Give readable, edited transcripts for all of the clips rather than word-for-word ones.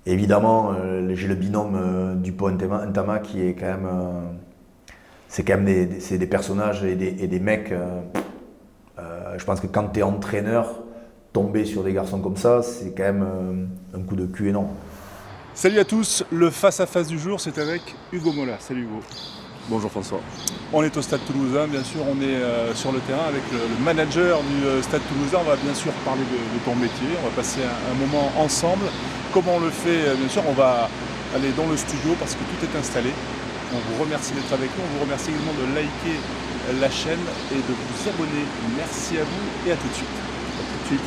Évidemment, j'ai le binôme Dupont-Ntama qui est quand même, c'est quand même c'est des personnages et des mecs. Je pense que quand tu es entraîneur, tomber sur des garçons comme ça, c'est quand même un coup de cul énorme. Salut à tous, le face-à-face du jour, c'est avec Hugo Mola. Salut Hugo. Bonjour François. On est au Stade Toulousain, bien sûr, on est sur le terrain avec le manager du Stade Toulousain. On va bien sûr parler de ton métier, on va passer un moment ensemble. Comment on le fait, bien sûr, on va aller dans le studio parce que tout est installé. On vous remercie d'être avec nous, on vous remercie également de liker la chaîne et de vous abonner. Merci à vous et à tout de suite. À tout de suite.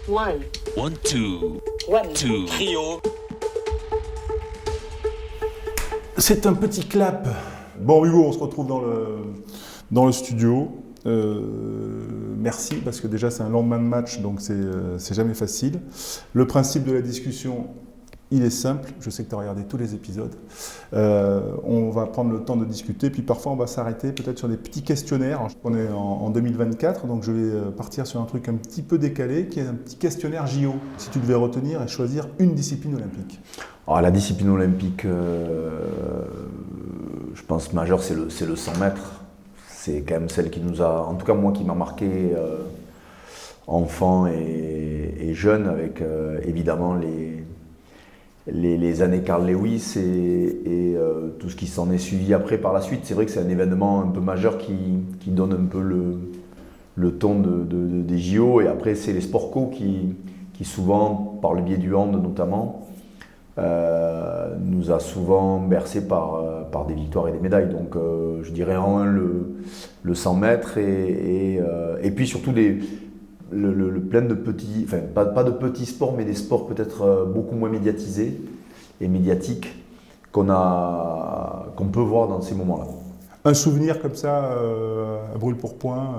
One, One, two, one, two. trio. C'est un petit clap. Bon Hugo, on se retrouve dans le studio. Merci parce que déjà c'est un lendemain de match, donc c'est jamais facile. Le principe de la discussion, il est simple. Je sais que tu as regardé tous les épisodes. On va prendre le temps de discuter, puis parfois on va s'arrêter peut-être sur des petits questionnaires. On est en 2024, donc je vais partir sur un truc un petit peu décalé, qui est un petit questionnaire JO. Si tu devais retenir et choisir une discipline olympique. Alors, la discipline olympique, je pense majeure, c'est le 100 mètres. C'est quand même celle qui nous a, en tout cas moi, qui m'a marqué enfant et jeune, avec évidemment les années Carl Lewis et tout ce qui s'en est suivi après par la suite. C'est vrai que c'est un événement un peu majeur qui donne un peu le ton des JO. Et après, c'est les sport co qui souvent, par le biais du hand notamment, nous a souvent bercé par des victoires et des médailles. Donc je dirais en un le 100 mètres et puis surtout le plein de petits, enfin pas de petits sports, mais des sports peut-être beaucoup moins médiatisés et médiatiques qu'on peut voir dans ces moments-là. Un souvenir comme ça, à brûle-pourpoint,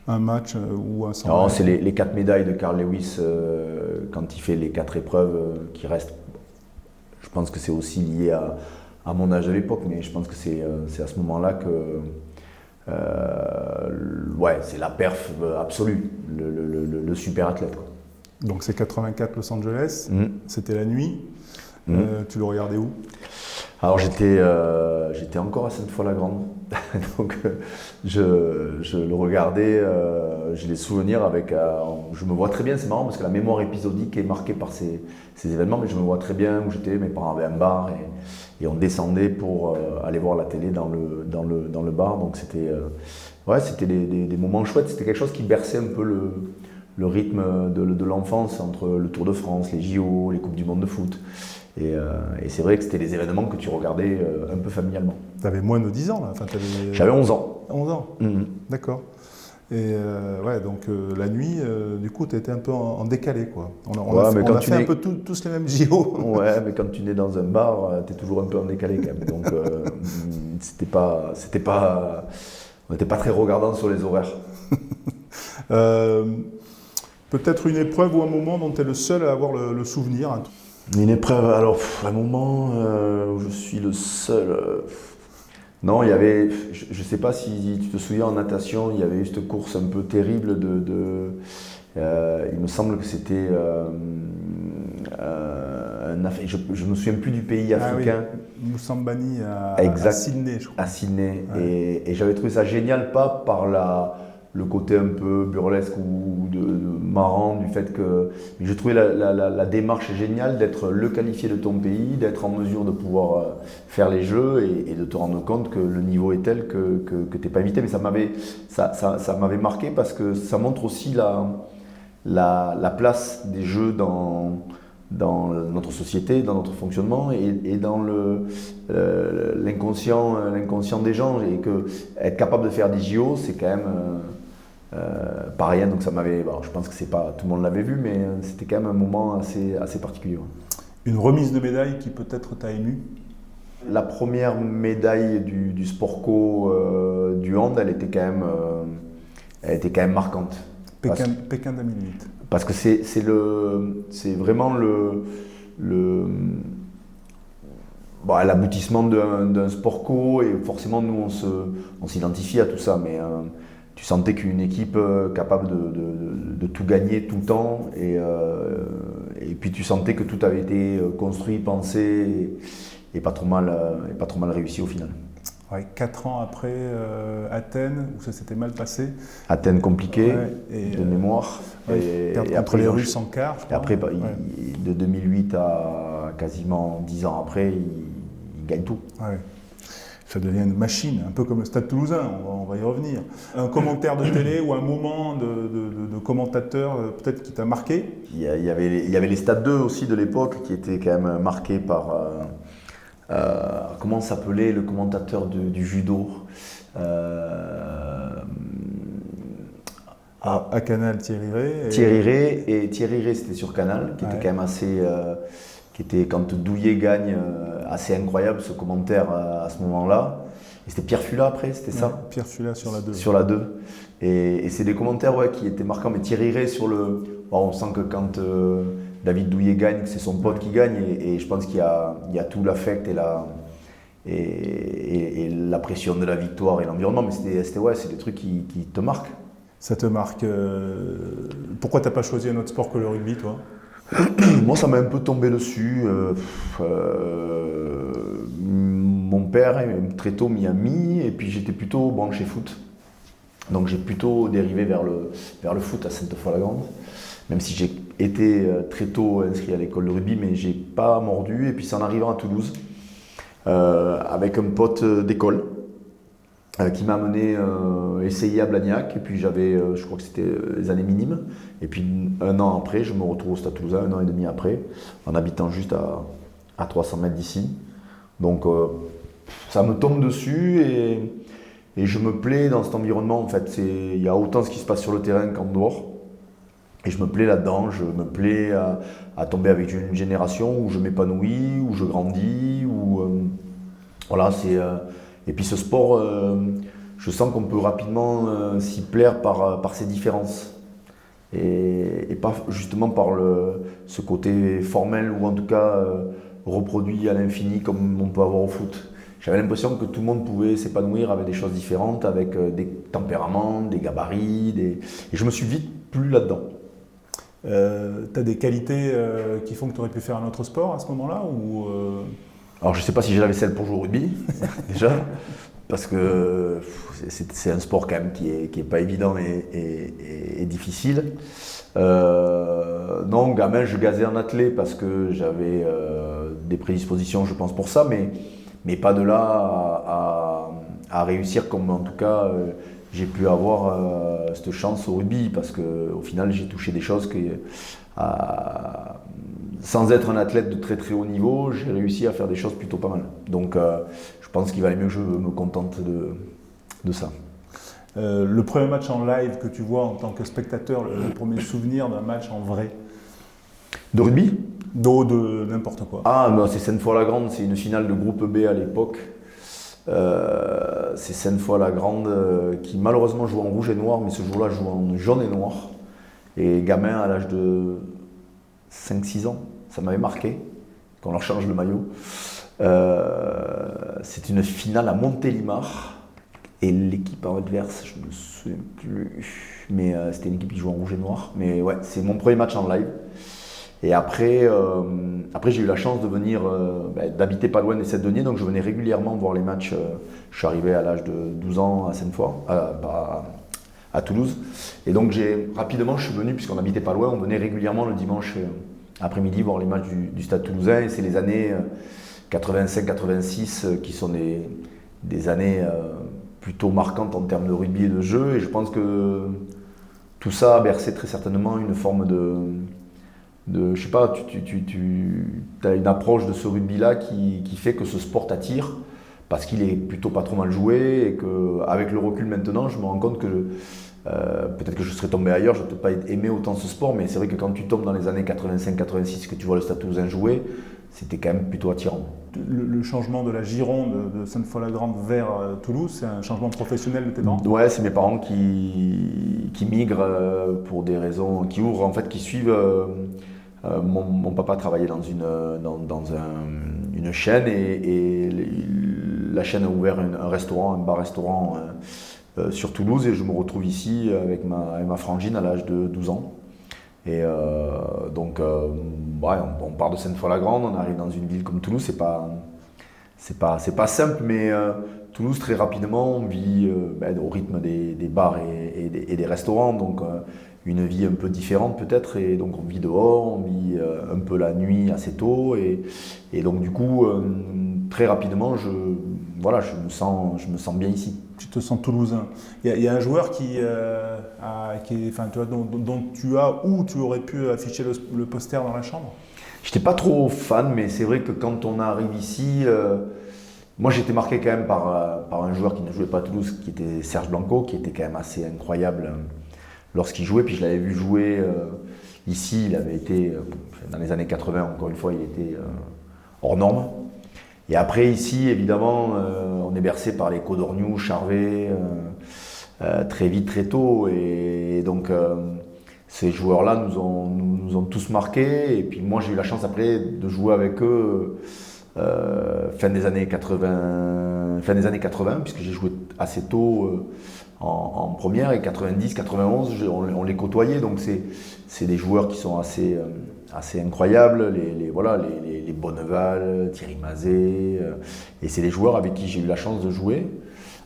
un match ou un 100 Alors mètres. c'est les 4 médailles de Carl Lewis quand il fait les 4 épreuves qui restent. Je pense que c'est aussi lié à mon âge de l'époque, mais je pense que c'est à ce moment-là que c'est la perf absolue, le super athlète, quoi. Donc c'est 84 Los Angeles, c'était la nuit. Tu le regardais où? Alors j'étais encore à Sainte-Foy-la-Grande, donc je le regardais, j'ai des souvenirs avec, je me vois très bien, c'est marrant parce que la mémoire épisodique est marquée par ces événements, mais je me vois très bien où j'étais, mes parents avaient un bar et on descendait pour aller voir la télé dans le bar, donc c'était des moments chouettes, c'était quelque chose qui berçait un peu le rythme de l'enfance entre le Tour de France, les JO, les Coupes du Monde de foot. Et c'est vrai que c'était des événements que tu regardais un peu familialement. Tu avais moins de 10 ans là, J'avais 11 ans. 11 ans, d'accord. Et donc la nuit, du coup, tu étais un peu en décalé, quoi. On a fait un peu tous les mêmes JO. Ouais, mais quand tu nais dans un bar, tu es toujours un peu en décalé quand même. Donc on n'était pas très regardant sur les horaires. Peut-être une épreuve ou un moment dont tu es le seul à avoir le souvenir. Hein. Une épreuve, alors un moment où je suis le seul. Non, il y avait, je ne sais pas si tu te souviens en natation, il y avait eu cette course un peu terrible il me semble que c'était je me souviens plus du pays africain. Ah oui, Moussambani à Sydney, je crois. À Sydney, Ouais. et j'avais trouvé ça génial, pas par le côté un peu burlesque ou de marrant du fait que je trouvais la démarche géniale d'être le qualifié de ton pays, d'être en mesure de pouvoir faire les jeux et de te rendre compte que le niveau est tel que tu n'es pas invité. Mais ça m'avait marqué parce que ça montre aussi la place des jeux dans notre société, dans notre fonctionnement et dans l'inconscient des gens. Et que être capable de faire des JO, c'est quand même pas rien. Donc ça m'avait. Bon, je pense que c'est pas tout le monde l'avait vu, mais c'était quand même un moment assez particulier. Une remise de médaille qui peut-être t'a ému? La première médaille du sport co du hand, elle était quand même marquante. Pékin 2008. Parce que c'est vraiment l'aboutissement d'un sport co et forcément nous on s'identifie à tout ça, mais tu sentais qu'une équipe capable de tout gagner tout le temps et et puis tu sentais que tout avait été construit, pensé et pas trop mal réussi au final. Ouais, 4 ans après Athènes, où ça s'était mal passé. Athènes compliqué, ouais, de mémoire. Ouais, et contre les Russes en quart, je crois. Et après, de 2008 à quasiment 10 ans après, il gagne tout. Ouais. Ça devient une machine, un peu comme le Stade Toulousain, on va y revenir. Un commentaire de télé ou un moment de commentateur peut-être qui t'a marqué? Il y avait les Stades 2 aussi de l'époque qui étaient quand même marqués par... comment s'appelait le commentateur du judo à Canal, Thierry Rey. Thierry Rey, c'était sur Canal, qui était quand même assez... qui était, quand Douillet gagne, assez incroyable ce commentaire à ce moment-là. Et c'était Pierre Fula après, c'était ça? Pierre Fula sur la 2. Sur la 2. Et c'est des commentaires qui étaient marquants. Mais Thierry Rey sur le... Bon, on sent que quand David Douillet gagne, c'est son pote qui gagne. Et je pense qu'il y a tout l'affect et la pression de la victoire et l'environnement. Mais c'est des trucs qui te marquent. Ça te marque. Pourquoi t'as pas choisi un autre sport que le rugby, toi? Moi, ça m'a un peu tombé dessus. Mon père, très tôt, m'y a mis, et puis j'étais plutôt branché foot. Donc j'ai plutôt dérivé vers le foot à Sainte-Foy-la-Grande, même si j'ai été très tôt inscrit à l'école de rugby, mais j'ai pas mordu. Et puis c'est en arrivant à Toulouse, avec un pote d'école, qui m'a amené essayer à Blagnac, et puis j'avais, je crois que c'était les années minimes, et puis un an après, je me retrouve au Stade Toulousain, un an et demi après, en habitant juste à 300 mètres d'ici. Donc ça me tombe dessus, et je me plais dans cet environnement. En fait, il y a autant ce qui se passe sur le terrain qu'en dehors, et je me plais là-dedans. Je me plais à tomber avec une génération où je m'épanouis, où je grandis, où voilà, c'est... Et puis ce sport, je sens qu'on peut rapidement s'y plaire par ses différences. Et pas justement par ce côté formel ou en tout cas reproduit à l'infini comme on peut avoir au foot. J'avais l'impression que tout le monde pouvait s'épanouir avec des choses différentes, avec des tempéraments, des gabarits. Et je me suis vite plu là-dedans. Tu as des qualités qui font que tu aurais pu faire un autre sport à ce moment-là ou Alors je ne sais pas si j'ai la vaisselle pour jouer au rugby, déjà, parce que c'est un sport quand même qui est pas évident et difficile. Non, gamin, je gazais en athlète parce que j'avais des prédispositions, je pense, pour ça, mais pas de là à réussir comme en tout cas j'ai pu avoir cette chance au rugby, parce qu'au final j'ai touché des choses que... sans être un athlète de très très haut niveau, j'ai réussi à faire des choses plutôt pas mal. Donc je pense qu'il valait mieux que je me contente de ça. Le premier match en live que tu vois en tant que spectateur, le premier souvenir d'un match en vrai? De rugby? De n'importe quoi. Ah, ben, c'est Sainte-Foy-la-Grande, c'est une finale de groupe B à l'époque. C'est Sainte-Foy-la-Grande qui malheureusement joue en rouge et noir, mais ce jour-là joue en jaune et noir. Et gamin à l'âge de 5-6 ans, ça m'avait marqué qu'on leur change le maillot. C'est une finale à Montélimar et l'équipe adverse, je ne me souviens plus, mais c'était une équipe qui joue en rouge et noir. Mais ouais, c'est mon premier match en live. Et après j'ai eu la chance de venir, d'habiter pas loin des Sept-Deniers, donc je venais régulièrement voir les matchs. Je suis arrivé à l'âge de 12 ans à Sainte-Foy, à Toulouse. Et donc rapidement je suis venu, puisqu'on habitait pas loin, on venait régulièrement le dimanche après-midi voir les matchs du Stade Toulousain. Et c'est les années 85-86 qui sont des années plutôt marquantes en termes de rugby et de jeu. Et je pense que tout ça a bercé très certainement une forme je sais pas, tu as une approche de ce rugby-là qui fait que ce sport t'attire, parce qu'il est plutôt pas trop mal joué, et qu'avec le recul maintenant, je me rends compte que peut-être que je serais tombé ailleurs, je n'aurais peut-être pas aimé autant ce sport, mais c'est vrai que quand tu tombes dans les années 85-86, que tu vois le Stade Toulousain jouer, c'était quand même plutôt attirant. Le changement de la Gironde de Sainte-Foy-la-Grande vers Toulouse, c'est un changement professionnel de tes parents? Ouais, c'est mes parents qui migrent pour des raisons, qui suivent. Mon papa travaillait dans une chaîne, et la chaîne a ouvert un bar-restaurant sur Toulouse, et je me retrouve ici avec ma frangine à l'âge de 12 ans. Et donc, ouais, on part de Sainte-Foy-la-Grande, on arrive dans une ville comme Toulouse, c'est pas simple, mais Toulouse, très rapidement, on vit au rythme des bars et des restaurants, donc une vie un peu différente peut-être, et donc on vit dehors, on vit un peu la nuit assez tôt, et donc du coup, très rapidement, voilà, je me sens bien ici. Tu te sens toulousain. Il y a un joueur enfin, tu vois, dont tu as ou tu aurais pu afficher le poster dans la chambre? J'étais pas trop fan, mais c'est vrai que quand on arrive ici, moi j'étais marqué quand même par un joueur qui ne jouait pas à Toulouse, qui était Serge Blanco, qui était quand même assez incroyable lorsqu'il jouait. Puis je l'avais vu jouer ici, il avait été, dans les années 80, encore une fois, il était hors norme. Et après ici, évidemment, on est bercé par les Codorniou, Charvet, très vite, très tôt. Et donc ces joueurs-là nous ont tous marqués. Et puis moi, j'ai eu la chance après de jouer avec eux fin des années 80, puisque j'ai joué assez tôt en première, et 90, 91, on les côtoyait. Donc c'est des joueurs qui sont assez incroyables, les Bonneval, Thierry Mazet, et c'est des joueurs avec qui j'ai eu la chance de jouer,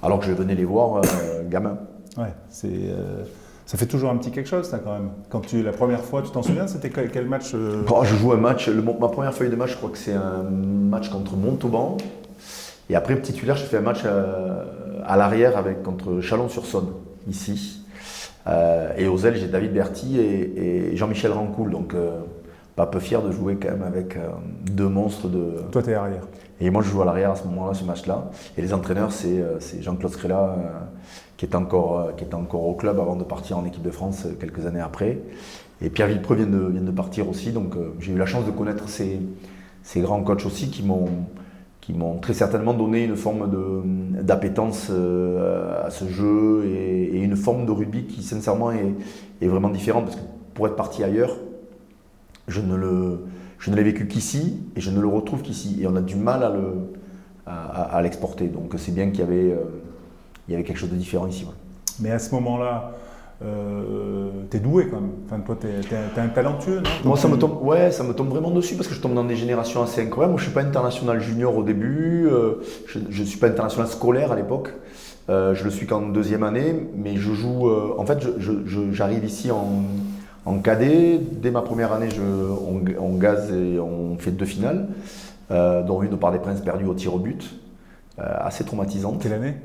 alors que je venais les voir gamin. Ouais, ça fait toujours un petit quelque chose, ça, quand même. La première fois, tu t'en souviens, c'était quel match Je joue un match, ma première feuille de match, je crois que c'est un match contre Montauban. Et après, petit titulaire, j'ai fait un match à l'arrière contre Chalon-sur-Saône, ici. Et aux ailes, j'ai David Berty et Jean-Michel Rancoul. Donc, pas peu fier de jouer quand même avec deux monstres de... Toi, t'es arrière. Et moi, je joue à l'arrière à ce moment-là, ce match-là. Et les entraîneurs, c'est Jean-Claude Scrella, qui est encore au club avant de partir en équipe de France quelques années après. Et Pierre Villepreux vient de partir aussi. Donc, j'ai eu la chance de connaître ces grands coachs aussi qui m'ont très certainement donné une forme d'appétence à ce jeu et une forme de rugby qui, sincèrement, est vraiment différente. Parce que pour être parti ailleurs, je ne l'ai vécu qu'ici et je ne le retrouve qu'ici. Et on a du mal à l'exporter. Donc c'est bien qu'il y avait quelque chose de différent ici. Ouais. Mais à ce moment-là, t'es doué quand même. Enfin, toi, t'es un talentueux, non? Moi, ça me tombe vraiment dessus parce que je tombe dans des générations assez incroyables. Moi, je ne suis pas international junior au début. Je ne suis pas international scolaire à l'époque. Je le suis qu'en deuxième année. Mais je joue. En fait, j'arrive ici en cadet. Dès ma première année, on gaze et on fait 2 finales, dont une au Parc des Princes perdue au tir au but, assez traumatisante. Quelle année?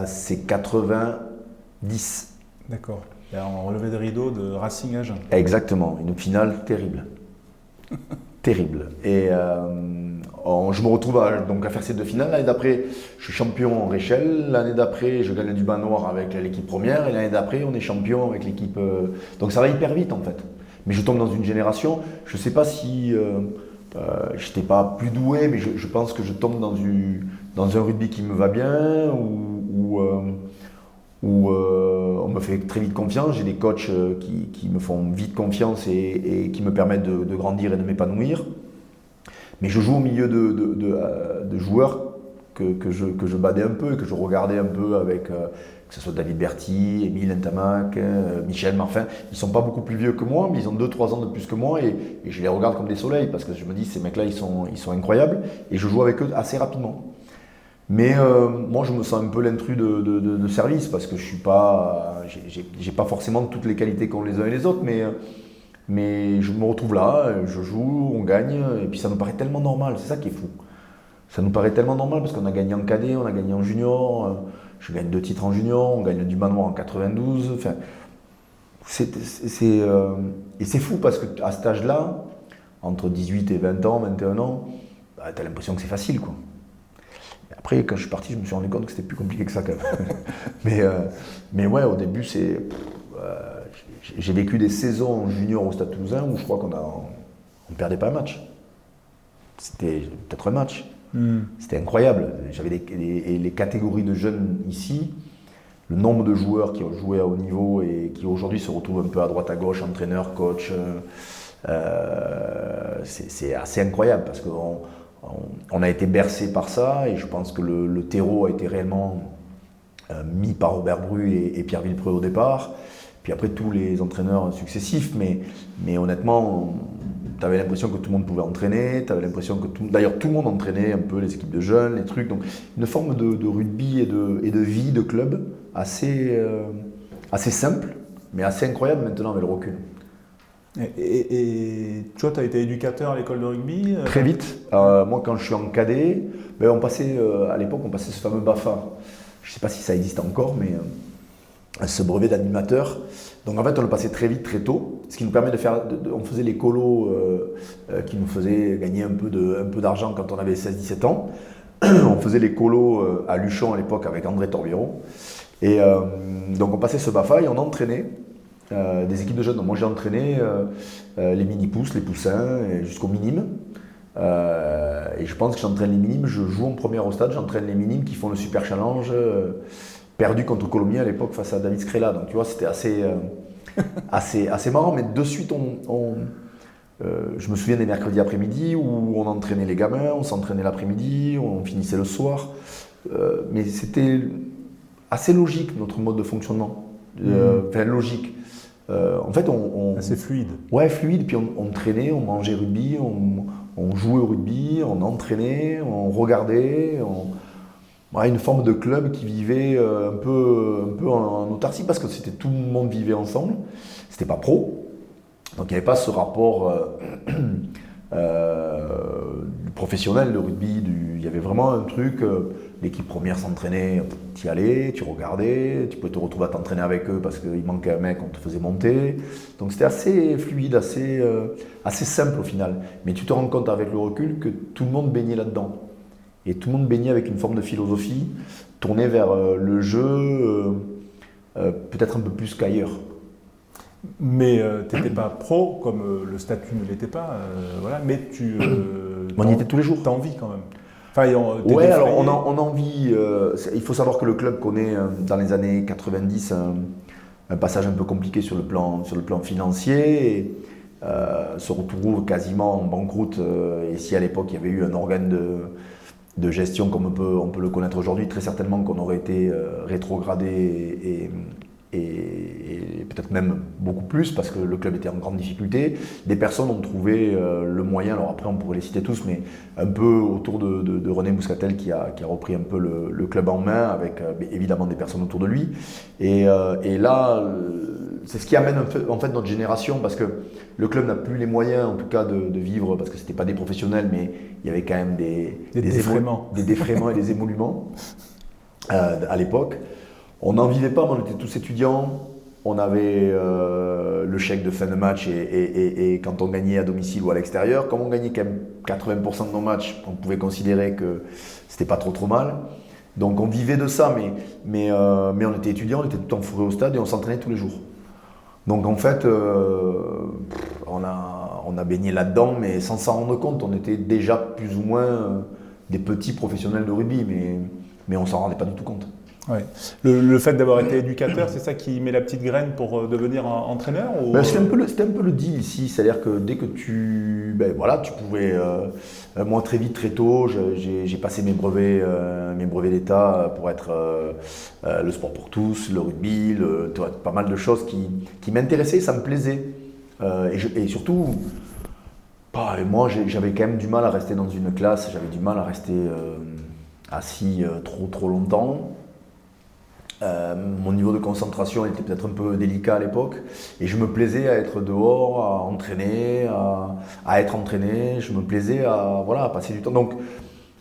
C'est 90. D'accord. En relevé de rideau de Racing Agen. Exactement, une finale terrible. Terrible. Et je me retrouve à faire ces 2 finales. L'année d'après, je suis champion en Réchelle. L'année d'après, je gagne du bas noir avec l'équipe première. Et l'année d'après, on est champion avec l'équipe... Donc ça va hyper vite en fait. Mais je tombe dans une génération, je ne sais pas si je n'étais pas plus doué, mais je pense que je tombe dans un rugby qui me va bien, où on me fait très vite confiance. J'ai des coachs qui me font vite confiance et qui me permettent de grandir et de m'épanouir. Mais je joue au milieu de joueurs que je badais un peu et que je regardais un peu avec, que ce soit David Berty, Émile Ntamak, Michel Marfin. Ils ne sont pas beaucoup plus vieux que moi, mais ils ont 2-3 ans de plus que moi et je les regarde comme des soleils parce que je me dis, ces mecs-là, ils sont incroyables et je joue avec eux assez rapidement. Mais moi, je me sens un peu l'intrus de service parce que j'ai pas forcément toutes les qualités qu'ont les uns et les autres, mais je me retrouve là, je joue, on gagne, et puis ça nous paraît tellement normal, c'est ça qui est fou. Ça nous paraît tellement normal parce qu'on a gagné en cadet, on a gagné en junior, je gagne 2 titres en junior, on gagne du manoir en 92, enfin, et c'est fou parce qu'à cet âge-là, entre 18 et 20 ans, 21 ans, bah, tu as l'impression que c'est facile, quoi. Après, quand je suis parti, je me suis rendu compte que c'était plus compliqué que ça quand même. mais ouais, au début, j'ai vécu des saisons en junior au Stade Toulousain où je crois qu'on ne perdait pas un match. C'était peut-être un match. C'était incroyable. J'avais les catégories de jeunes ici, le nombre de joueurs qui ont joué à haut niveau et qui aujourd'hui se retrouvent un peu à droite à gauche, entraîneurs, coach. C'est assez incroyable parce qu'on a été bercé par ça et je pense que le terreau a été réellement mis par Robert Bru et Pierre Villepreux au départ. puis après tous les entraîneurs successifs, mais honnêtement, tu avais l'impression que tout le monde pouvait entraîner, tu avais l'impression que d'ailleurs tout le monde entraînait un peu les équipes de jeunes, les trucs, donc une forme de rugby et de vie de club assez simple, mais assez incroyable maintenant avec le recul. Et toi, tu as été éducateur à l'école de rugby Très vite. Moi, quand je suis en cadet, on passait, à l'époque, on passait ce fameux BAFA. Je ne sais pas si ça existe encore, mais ce brevet d'animateur. Donc en fait, on le passait très vite, très tôt, ce qui nous permet de faire. On faisait les colos qui nous faisaient gagner un peu d'argent quand on avait 16-17 ans. On faisait les colos à Luchon à l'époque avec André Torbiero. Et donc on passait ce BAFA et on entraînait des équipes de jeunes. Donc moi j'ai entraîné les mini-pousses, les poussins jusqu'aux minimes. Et je pense que j'entraîne les minimes, je joue en première au stade, j'entraîne les minimes qui font le super challenge perdu contre Colomiers à l'époque face à David Scrella. Donc tu vois, c'était assez marrant, mais de suite je me souviens des mercredis après-midi où on entraînait les gamins, on s'entraînait l'après-midi, on finissait le soir. Mais c'était assez logique notre mode de fonctionnement. Enfin logique. En fait, assez fluide. Ouais, fluide. Puis on traînait, on mangeait rugby, on jouait au rugby, on entraînait, on regardait. Une forme de club qui vivait un peu en autarcie parce que tout le monde vivait ensemble. C'était pas pro. Donc il n'y avait pas ce rapport du professionnel de rugby. Il y avait vraiment un truc, l'équipe première s'entraînait, tu y allais, tu regardais, tu pouvais te retrouver à t'entraîner avec eux parce qu'il manquait un mec, on te faisait monter. Donc c'était assez fluide, assez simple au final. Mais tu te rends compte avec le recul que tout le monde baignait là-dedans. Et tout le monde baignait avec une forme de philosophie, tournée vers le jeu, peut-être un peu plus qu'ailleurs. Mais tu n'étais pas pro, comme le statut ne l'était pas, voilà, mais on y était tous les jours. Tu as envie quand même. Enfin, ouais, alors on a envie. Il faut savoir que le club connaît dans les années 90 un passage un peu compliqué sur le plan financier. Et, se retrouve quasiment en banqueroute. Et si à l'époque il y avait eu un organe de gestion comme on peut le connaître aujourd'hui, très certainement qu'on aurait été rétrogradé et peut-être même beaucoup plus parce que le club était en grande difficulté. Des personnes ont trouvé le moyen, alors après on pourrait les citer tous, mais un peu autour de René Mouscatel qui a repris un peu le club en main avec évidemment des personnes autour de lui. Et là, c'est ce qui amène en fait notre génération parce que le club n'a plus les moyens en tout cas de vivre parce que c'était pas des professionnels, mais il y avait quand même des défraiements et des émoluments à l'époque. On n'en vivait pas, mais on était tous étudiants. On avait le chèque de fin de match et quand on gagnait à domicile ou à l'extérieur, comme on gagnait quand même 80% de nos matchs, on pouvait considérer que c'était pas trop mal. Donc on vivait de ça, mais on était étudiants, on était tout le temps fourrés au stade et on s'entraînait tous les jours. Donc en fait, on a baigné là-dedans, mais sans s'en rendre compte, on était déjà plus ou moins des petits professionnels de rugby, mais on s'en rendait pas du tout compte. Ouais. Le fait d'avoir été éducateur, c'est ça qui met la petite graine pour devenir entraîneur ou... C'était un peu le deal ici, c'est-à-dire que dès que tu pouvais, moi très vite, très tôt, j'ai passé mes brevets d'État pour être le sport pour tous, le rugby, pas mal de choses qui m'intéressaient, ça me plaisait. Et surtout, moi j'avais quand même du mal à rester dans une classe, j'avais du mal à rester assis trop longtemps. Mon niveau de concentration était peut-être un peu délicat à l'époque et je me plaisais à être dehors, à entraîner, à être entraîné, je me plaisais à passer du temps. Donc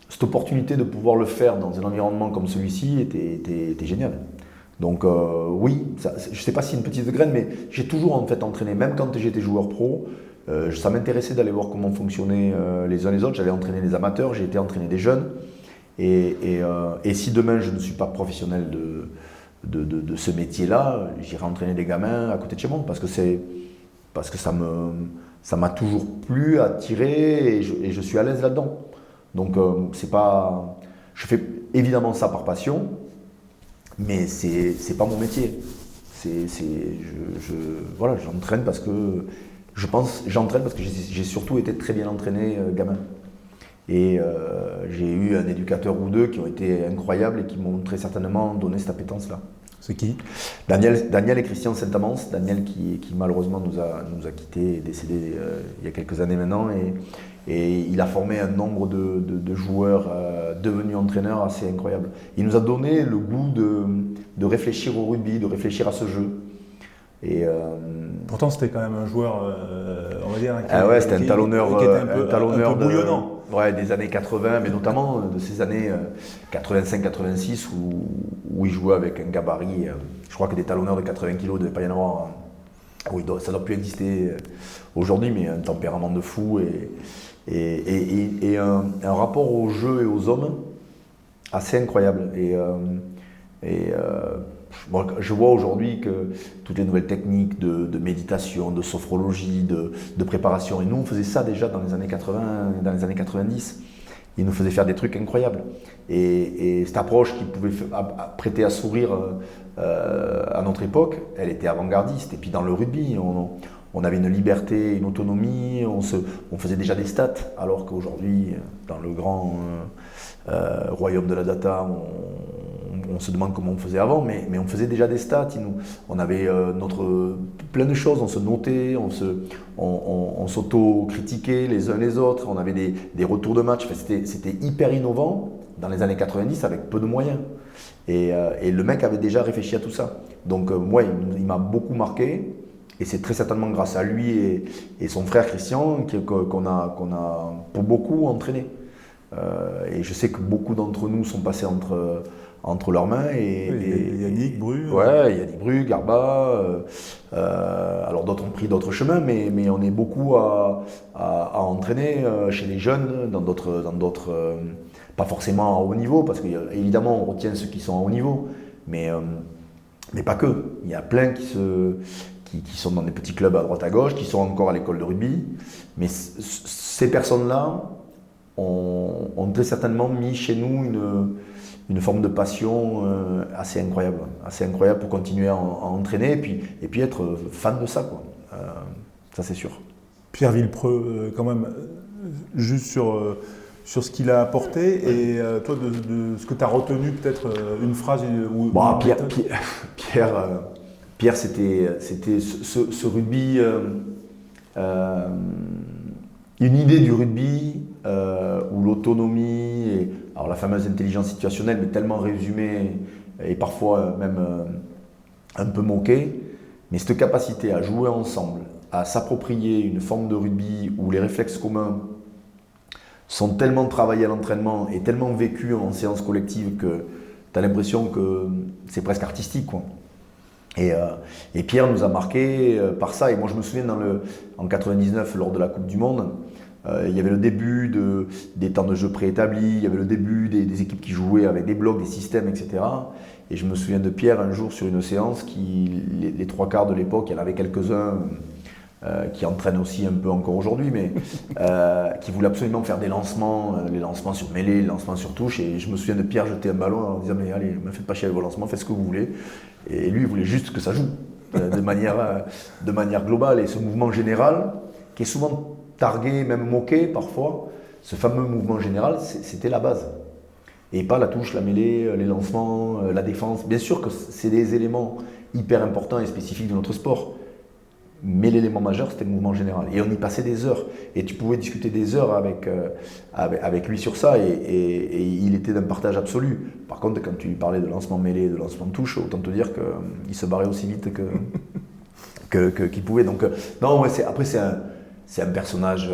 cette opportunité de pouvoir le faire dans un environnement comme celui-ci était géniale. Donc oui, je ne sais pas si c'est une petite graine, mais j'ai toujours en fait entraîné, même quand j'étais joueur pro, ça m'intéressait d'aller voir comment fonctionnaient les uns les autres. J'allais entraîner les amateurs, j'ai été entraîner des jeunes. Et si demain je ne suis pas professionnel de ce métier-là, j'irai entraîner des gamins à côté de chez moi parce que ça m'a toujours plu, attiré et je suis à l'aise là-dedans. Donc je fais évidemment ça par passion, mais c'est pas mon métier. J'entraîne parce que j'entraîne parce que j'ai surtout été très bien entraîné gamin. Et j'ai eu un éducateur ou deux qui ont été incroyables et qui m'ont très certainement donné cette appétence-là. C'est qui? Daniel et Christian Saint-Amance. Daniel qui malheureusement nous a quittés, est décédé il y a quelques années maintenant. Et il a formé un nombre de joueurs devenus entraîneurs assez incroyable. Il nous a donné le goût de réfléchir au rugby, de réfléchir à ce jeu. Et, pourtant, c'était quand même un joueur, on va dire, c'était un talonneur, qui était un peu bouillonnant. Des années 80, mais notamment de ces années 85-86 où il jouait avec un gabarit. Je crois que des talonneurs de 80 kg ne devaient pas y en avoir. Oui, ça ne doit plus exister aujourd'hui, mais un tempérament de fou et un rapport au jeu et aux hommes assez incroyable. Moi, je vois aujourd'hui que toutes les nouvelles techniques de méditation, de sophrologie, de préparation, et nous on faisait ça déjà dans les années 80, dans les années 90, ils nous faisaient faire des trucs incroyables. Et cette approche qui pouvait prêter à sourire à notre époque, elle était avant-gardiste. Et puis dans le rugby, on avait une liberté, une autonomie, on faisait déjà des stats, alors qu'aujourd'hui, dans le grand royaume de la data, on se demande comment on faisait avant, mais on faisait déjà des stats. On avait plein de choses, on se notait, on s'auto-critiquait les uns les autres, on avait des retours de match. Enfin, c'était hyper innovant dans les années 90 avec peu de moyens. Et le mec avait déjà réfléchi à tout ça. Donc moi, il m'a beaucoup marqué. Et c'est très certainement grâce à lui et son frère Christian qu'on a pour beaucoup entraîné. Et je sais que beaucoup d'entre nous sont passés entre leurs mains. Yannick Bru. Ouais, Yannick Bru, Garba. Alors d'autres ont pris d'autres chemins, mais on est beaucoup à entraîner chez les jeunes, dans d'autres pas forcément à haut niveau, parce qu'évidemment on retient ceux qui sont à haut niveau, mais pas que. Il y a plein qui sont dans des petits clubs à droite à gauche, qui sont encore à l'école de rugby, mais ces personnes-là ont très certainement mis chez nous une forme de passion assez incroyable pour continuer à entraîner et puis être fan de ça, quoi. Ça c'est sûr. Pierre Villepreux, quand même, juste sur ce qu'il a apporté et toi de ce que tu as retenu, peut-être une phrase ou Pierre, c'était ce rugby, une idée du rugby où l'autonomie, alors la fameuse intelligence situationnelle, mais tellement résumée et parfois même un peu moquée, mais cette capacité à jouer ensemble, à s'approprier une forme de rugby où les réflexes communs sont tellement travaillés à l'entraînement et tellement vécus en séance collective que tu as l'impression que c'est presque artistique, quoi. Et Pierre nous a marqué par ça. Et moi, je me souviens en 99, lors de la Coupe du Monde, il y avait le début des temps de jeu préétablis, il y avait le début des équipes qui jouaient avec des blocs, des systèmes, etc. Et je me souviens de Pierre un jour sur une séance, les trois quarts de l'époque, il y en avait quelques-uns qui entraînent aussi un peu encore aujourd'hui, mais qui voulaient absolument faire des lancements, les lancements sur mêlée, les lancements sur touche. Et je me souviens de Pierre jeter un ballon en disant « Mais allez, ne me faites pas chier avec vos lancements, faites ce que vous voulez ». Et lui, il voulait juste que ça joue de manière globale. Et ce mouvement général, qui est souvent targué, même moqué parfois, ce fameux mouvement général, c'était la base. Et pas la touche, la mêlée, les lancements, la défense. Bien sûr que c'est des éléments hyper importants et spécifiques de notre sport. Mais l'élément majeur, c'était le mouvement général. Et on y passait des heures. Et tu pouvais discuter des heures avec lui sur ça. Et il était d'un partage absolu. Par contre, quand tu lui parlais de lancement mêlé, de lancement de touche, autant te dire qu'il se barrait aussi vite qu'il pouvait. Donc, non, ouais, après, c'est un personnage.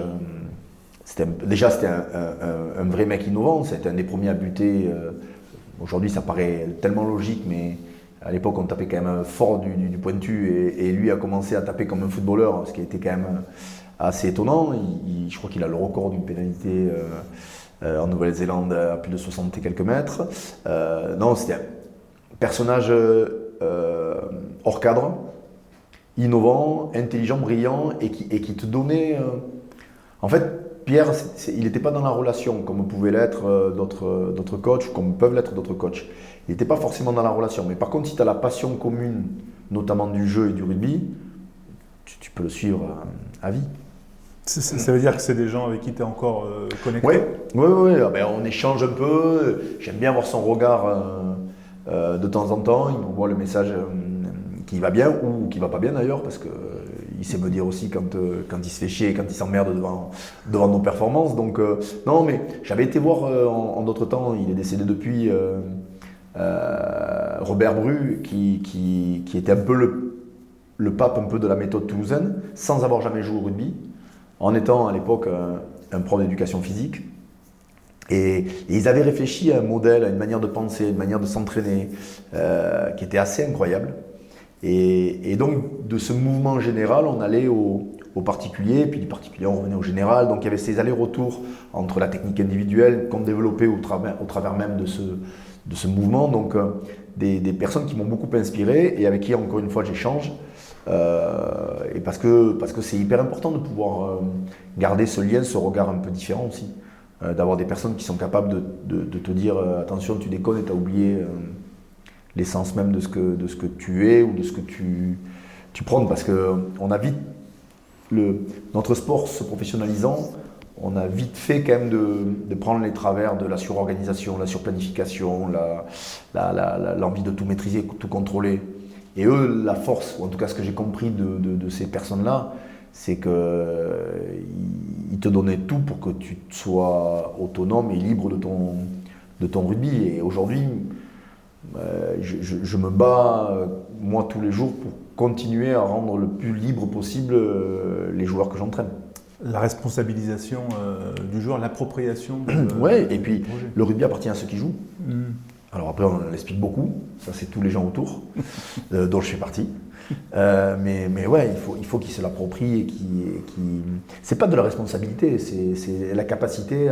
Déjà, c'était un vrai mec innovant. C'était un des premiers à buter. Aujourd'hui, ça paraît tellement logique, mais à l'époque, on tapait quand même fort du pointu et lui a commencé à taper comme un footballeur, ce qui était quand même assez étonnant. Je crois qu'il a le record d'une pénalité en Nouvelle-Zélande à plus de 60 et quelques mètres. Non, c'était un personnage hors cadre, innovant, intelligent, brillant et qui te donnait… En fait, Pierre, il n'était pas dans la relation comme pouvaient l'être d'autres coachs ou comme peuvent l'être d'autres coachs. Il n'était pas forcément dans la relation. Mais par contre, si tu as la passion commune, notamment du jeu et du rugby, tu peux le suivre à vie. Ça veut dire que c'est des gens avec qui tu es encore connecté ? Oui. On échange un peu. J'aime bien voir son regard De temps en temps, il m'envoie le message qui va bien ou qui va pas bien d'ailleurs, parce qu'il sait me dire aussi quand il se fait chier, quand il s'emmerde devant nos performances. Donc non, mais j'avais été voir en d'autres temps, il est décédé depuis, Robert Bru, qui était un peu le pape un peu de la méthode toulousaine, sans avoir jamais joué au rugby, en étant à l'époque un prof d'éducation physique. Et ils avaient réfléchi à un modèle, à une manière de penser, une manière de s'entraîner qui était assez incroyable. Et donc, de ce mouvement général, on allait au particulier, puis du particulier, on revenait au général. Donc, il y avait ces allers-retours entre la technique individuelle qu'on développait au travers même de ce mouvement. Donc, des personnes qui m'ont beaucoup inspiré et avec qui, encore une fois, j'échange. Et parce que c'est hyper important de pouvoir garder ce lien, ce regard un peu différent aussi. D'avoir des personnes qui sont capables de te dire attention, tu déconnes et tu as oublié l'essence même de ce que tu es ou de ce que tu prônes. Parce qu'on a vite, notre sport se professionnalisant, on a vite fait quand même de prendre les travers de la surorganisation, la surplanification, l'envie de tout maîtriser, tout contrôler. Et eux, la force, ou en tout cas ce que j'ai compris de ces personnes-là, c'est qu'ils te donnaient tout pour que tu sois autonome et libre de ton rugby. Et aujourd'hui, je me bats, moi, tous les jours pour continuer à rendre le plus libre possible les joueurs que j'entraîne. La responsabilisation du joueur, l'appropriation. Ouais, et puis le rugby appartient à ceux qui jouent. Alors après, on l'explique beaucoup, ça c'est tous les gens autour, dont je fais partie. Mais ouais, il faut qu'ils se l'approprient et c'est pas de la responsabilité, c'est la capacité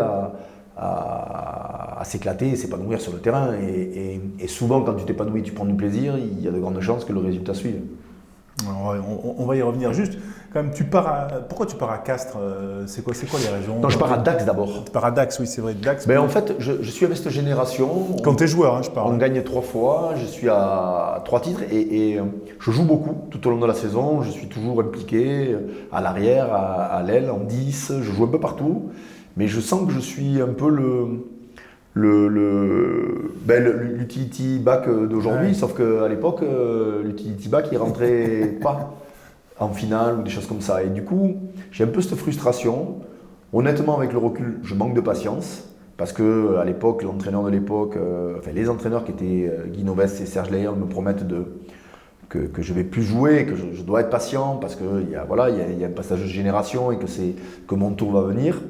à s'éclater et s'épanouir sur le terrain. Et souvent, quand tu t'épanouis, tu prends du plaisir, il y a de grandes chances que le résultat suive. Alors, on va y revenir. Juste, quand même, pourquoi tu pars à Castres? C'est quoi les raisons? Non, je pars à Dax d'abord. Tu pars à Dax, oui, c'est vrai, Dax. En fait, je suis avec cette génération. Quand tu es joueur, hein, je parle. On gagne 3 fois, je suis à 3 titres et je joue beaucoup tout au long de la saison. Je suis toujours impliqué à l'arrière, à l'aile, en 10. Je joue un peu partout, mais je sens que je suis un peu l'utility back d'aujourd'hui, sauf qu'à l'époque, l'utility back, il rentrait pas en finale ou des choses comme ça. Et du coup, j'ai un peu cette frustration. Honnêtement, avec le recul, je manque de patience. Parce qu'à l'époque, l'entraîneur de l'époque, les entraîneurs qui étaient Guy Noves et Serge Leyer me promettent que je vais plus jouer, que je dois être patient parce qu'il y a un passage de génération et que mon tour va venir.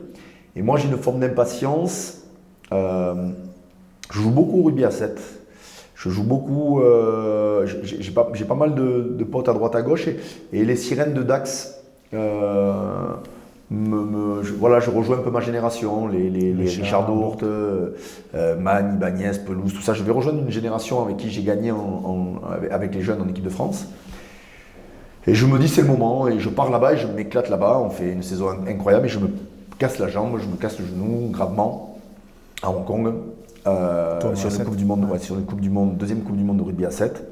Et moi, j'ai une forme d'impatience. Je joue beaucoup au rugby à 7. Je joue beaucoup. J'ai pas mal de potes à droite à gauche et les sirènes de Dax. Je rejoins un peu ma génération, les Richard Dourte, Magne, Ibanez, Pelouse, tout ça. Je vais rejoindre une génération avec qui j'ai gagné avec les jeunes en équipe de France. Et je me dis c'est le moment et je pars là-bas et je m'éclate là-bas. On fait une saison incroyable et je me casse la jambe, je me casse le genou gravement à Hong Kong sur une Coupe du Monde, sur une Coupe du Monde, deuxième Coupe du Monde de rugby à 7.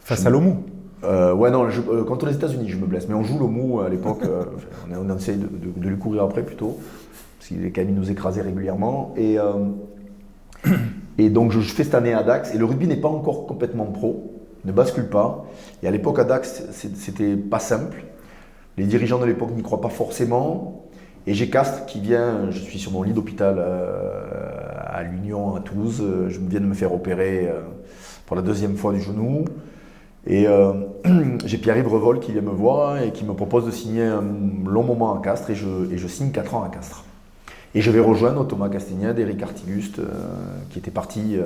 Face à l'OMU. Contre les États-Unis, je me blesse. Mais on joue l'OMU à l'époque. On essaye de lui courir après plutôt. Parce qu'il est quand même nous écraser régulièrement. Et donc je fais cette année à Dax. Et le rugby n'est pas encore complètement pro, ne bascule pas. Et à l'époque à Dax, c'était pas simple. Les dirigeants de l'époque n'y croient pas forcément. Et j'ai Castres qui vient, je suis sur mon lit d'hôpital à l'Union à Toulouse. Je viens de me faire opérer pour la 2e fois du genou. Et j'ai Pierre-Yves Revol qui vient me voir et qui me propose de signer un long moment à Castres et je signe 4 ans à Castres. Et je vais rejoindre Thomas Castagnède, Eric Artiguste qui étaient partis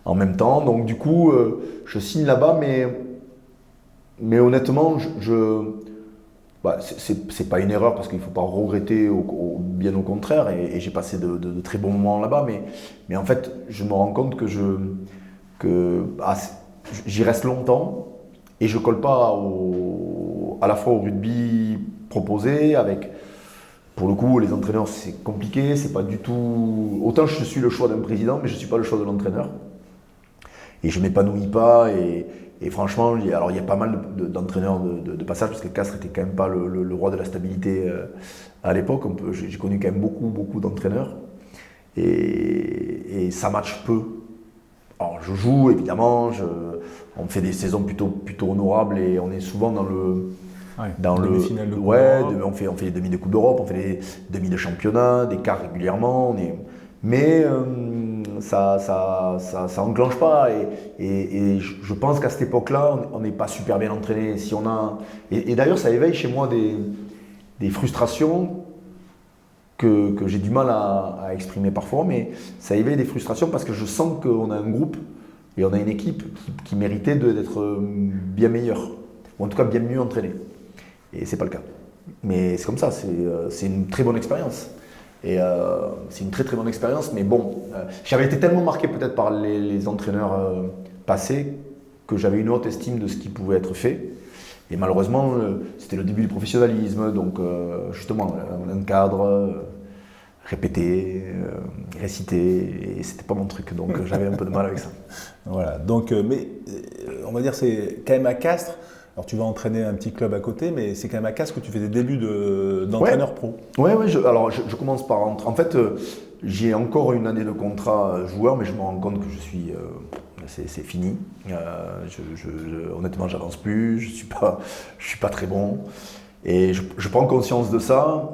en même temps. Donc du coup, je signe là-bas, mais honnêtement, c'est pas une erreur parce qu'il ne faut pas regretter, bien au contraire, et j'ai passé de très bons moments là-bas, mais en fait, je me rends compte que j'y reste longtemps et je colle pas à la fois au rugby proposé avec, pour le coup, les entraîneurs c'est compliqué, c'est pas du tout. Autant je suis le choix d'un président, mais je suis pas le choix de l'entraîneur. Et je m'épanouis pas et franchement, il y a pas mal d'entraîneurs de passage parce que Castres était quand même pas le roi de la stabilité à l'époque. J'ai connu quand même beaucoup d'entraîneurs et ça matche peu Alors je joue évidemment, on fait des saisons plutôt honorables et on est souvent dans le demi-finale de Coupe ouais, d'Europe. on fait les demi de Coupe d'Europe, on fait les demi de championnat, des quarts régulièrement. Mais ça enclenche pas et je pense qu'à cette époque-là, on n'est pas super bien entraîné. Si on a et d'ailleurs, ça éveille chez moi des frustrations que j'ai du mal à exprimer parfois, mais ça éveille des frustrations parce que je sens qu'on a un groupe et on a une équipe qui méritait d'être bien meilleure, ou en tout cas bien mieux entraînée. Et c'est pas le cas. Mais c'est comme ça, c'est une très bonne expérience. Et c'est une très très bonne expérience, mais bon, j'avais été tellement marqué peut-être par les entraîneurs passés que j'avais une haute estime de ce qui pouvait être fait. Et malheureusement, c'était le début du professionnalisme, donc justement, un cadre, répéter, réciter, et c'était pas mon truc, donc j'avais un peu de mal avec ça. Voilà, donc, mais on va dire c'est quand même à Castres. Alors tu vas entraîner un petit club à côté, mais c'est quand même à Castres que tu fais des débuts d'entraîneur pro. Oui, alors je commence par rentrer. En fait, j'ai encore une année de contrat joueur, mais je me rends compte que je suis, c'est fini. Honnêtement, j'avance plus, je suis pas très bon, et je prends conscience de ça.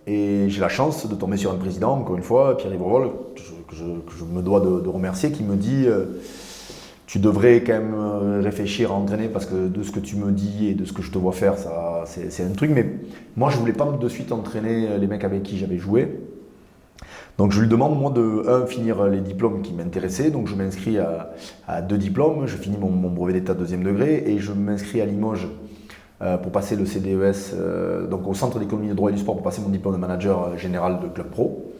Et j'ai la chance de tomber sur un président, encore une fois, Pierre-Yves Revol, que je me dois de remercier, qui me dit tu devrais quand même réfléchir à entraîner parce que de ce que tu me dis et de ce que je te vois faire, c'est un truc. Mais moi, je voulais pas de suite entraîner les mecs avec qui j'avais joué. Donc je lui demande, moi, de finir les diplômes qui m'intéressaient. Donc je m'inscris à 2 diplômes, je finis mon brevet d'état 2e degré et je m'inscris à Limoges pour passer le CDES, donc au Centre d'économie, de droit et du sport, pour passer mon diplôme de manager général de club pro.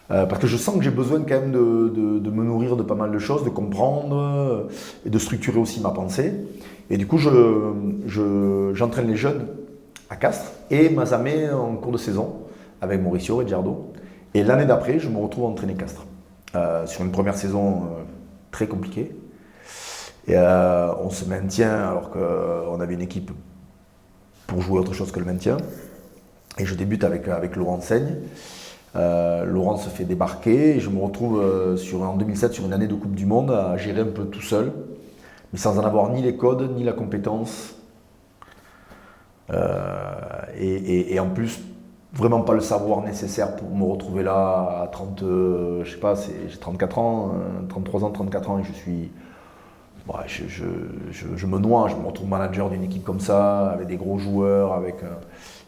Parce que je sens que j'ai besoin quand même de me nourrir de pas mal de choses, de comprendre et de structurer aussi ma pensée. Et du coup, j'entraîne les jeunes à Castres et Mazamet en cours de saison avec Mauricio Ricciardo. Et l'année d'après, je me retrouve à entraîner Castres sur une première saison très compliquée. Et on se maintient alors qu'on avait une équipe pour jouer autre chose que le maintien. Et je débute avec Laurent Seigne. Laurent se fait débarquer et je me retrouve en 2007 sur une année de Coupe du Monde à gérer un peu tout seul, mais sans en avoir ni les codes ni la compétence. Et en plus, vraiment pas le savoir nécessaire pour me retrouver là à 30, je sais pas, j'ai 34 ans, 33 ans, 34 ans et je suis. Ouais, je me noie, je me retrouve manager d'une équipe comme ça, avec des gros joueurs,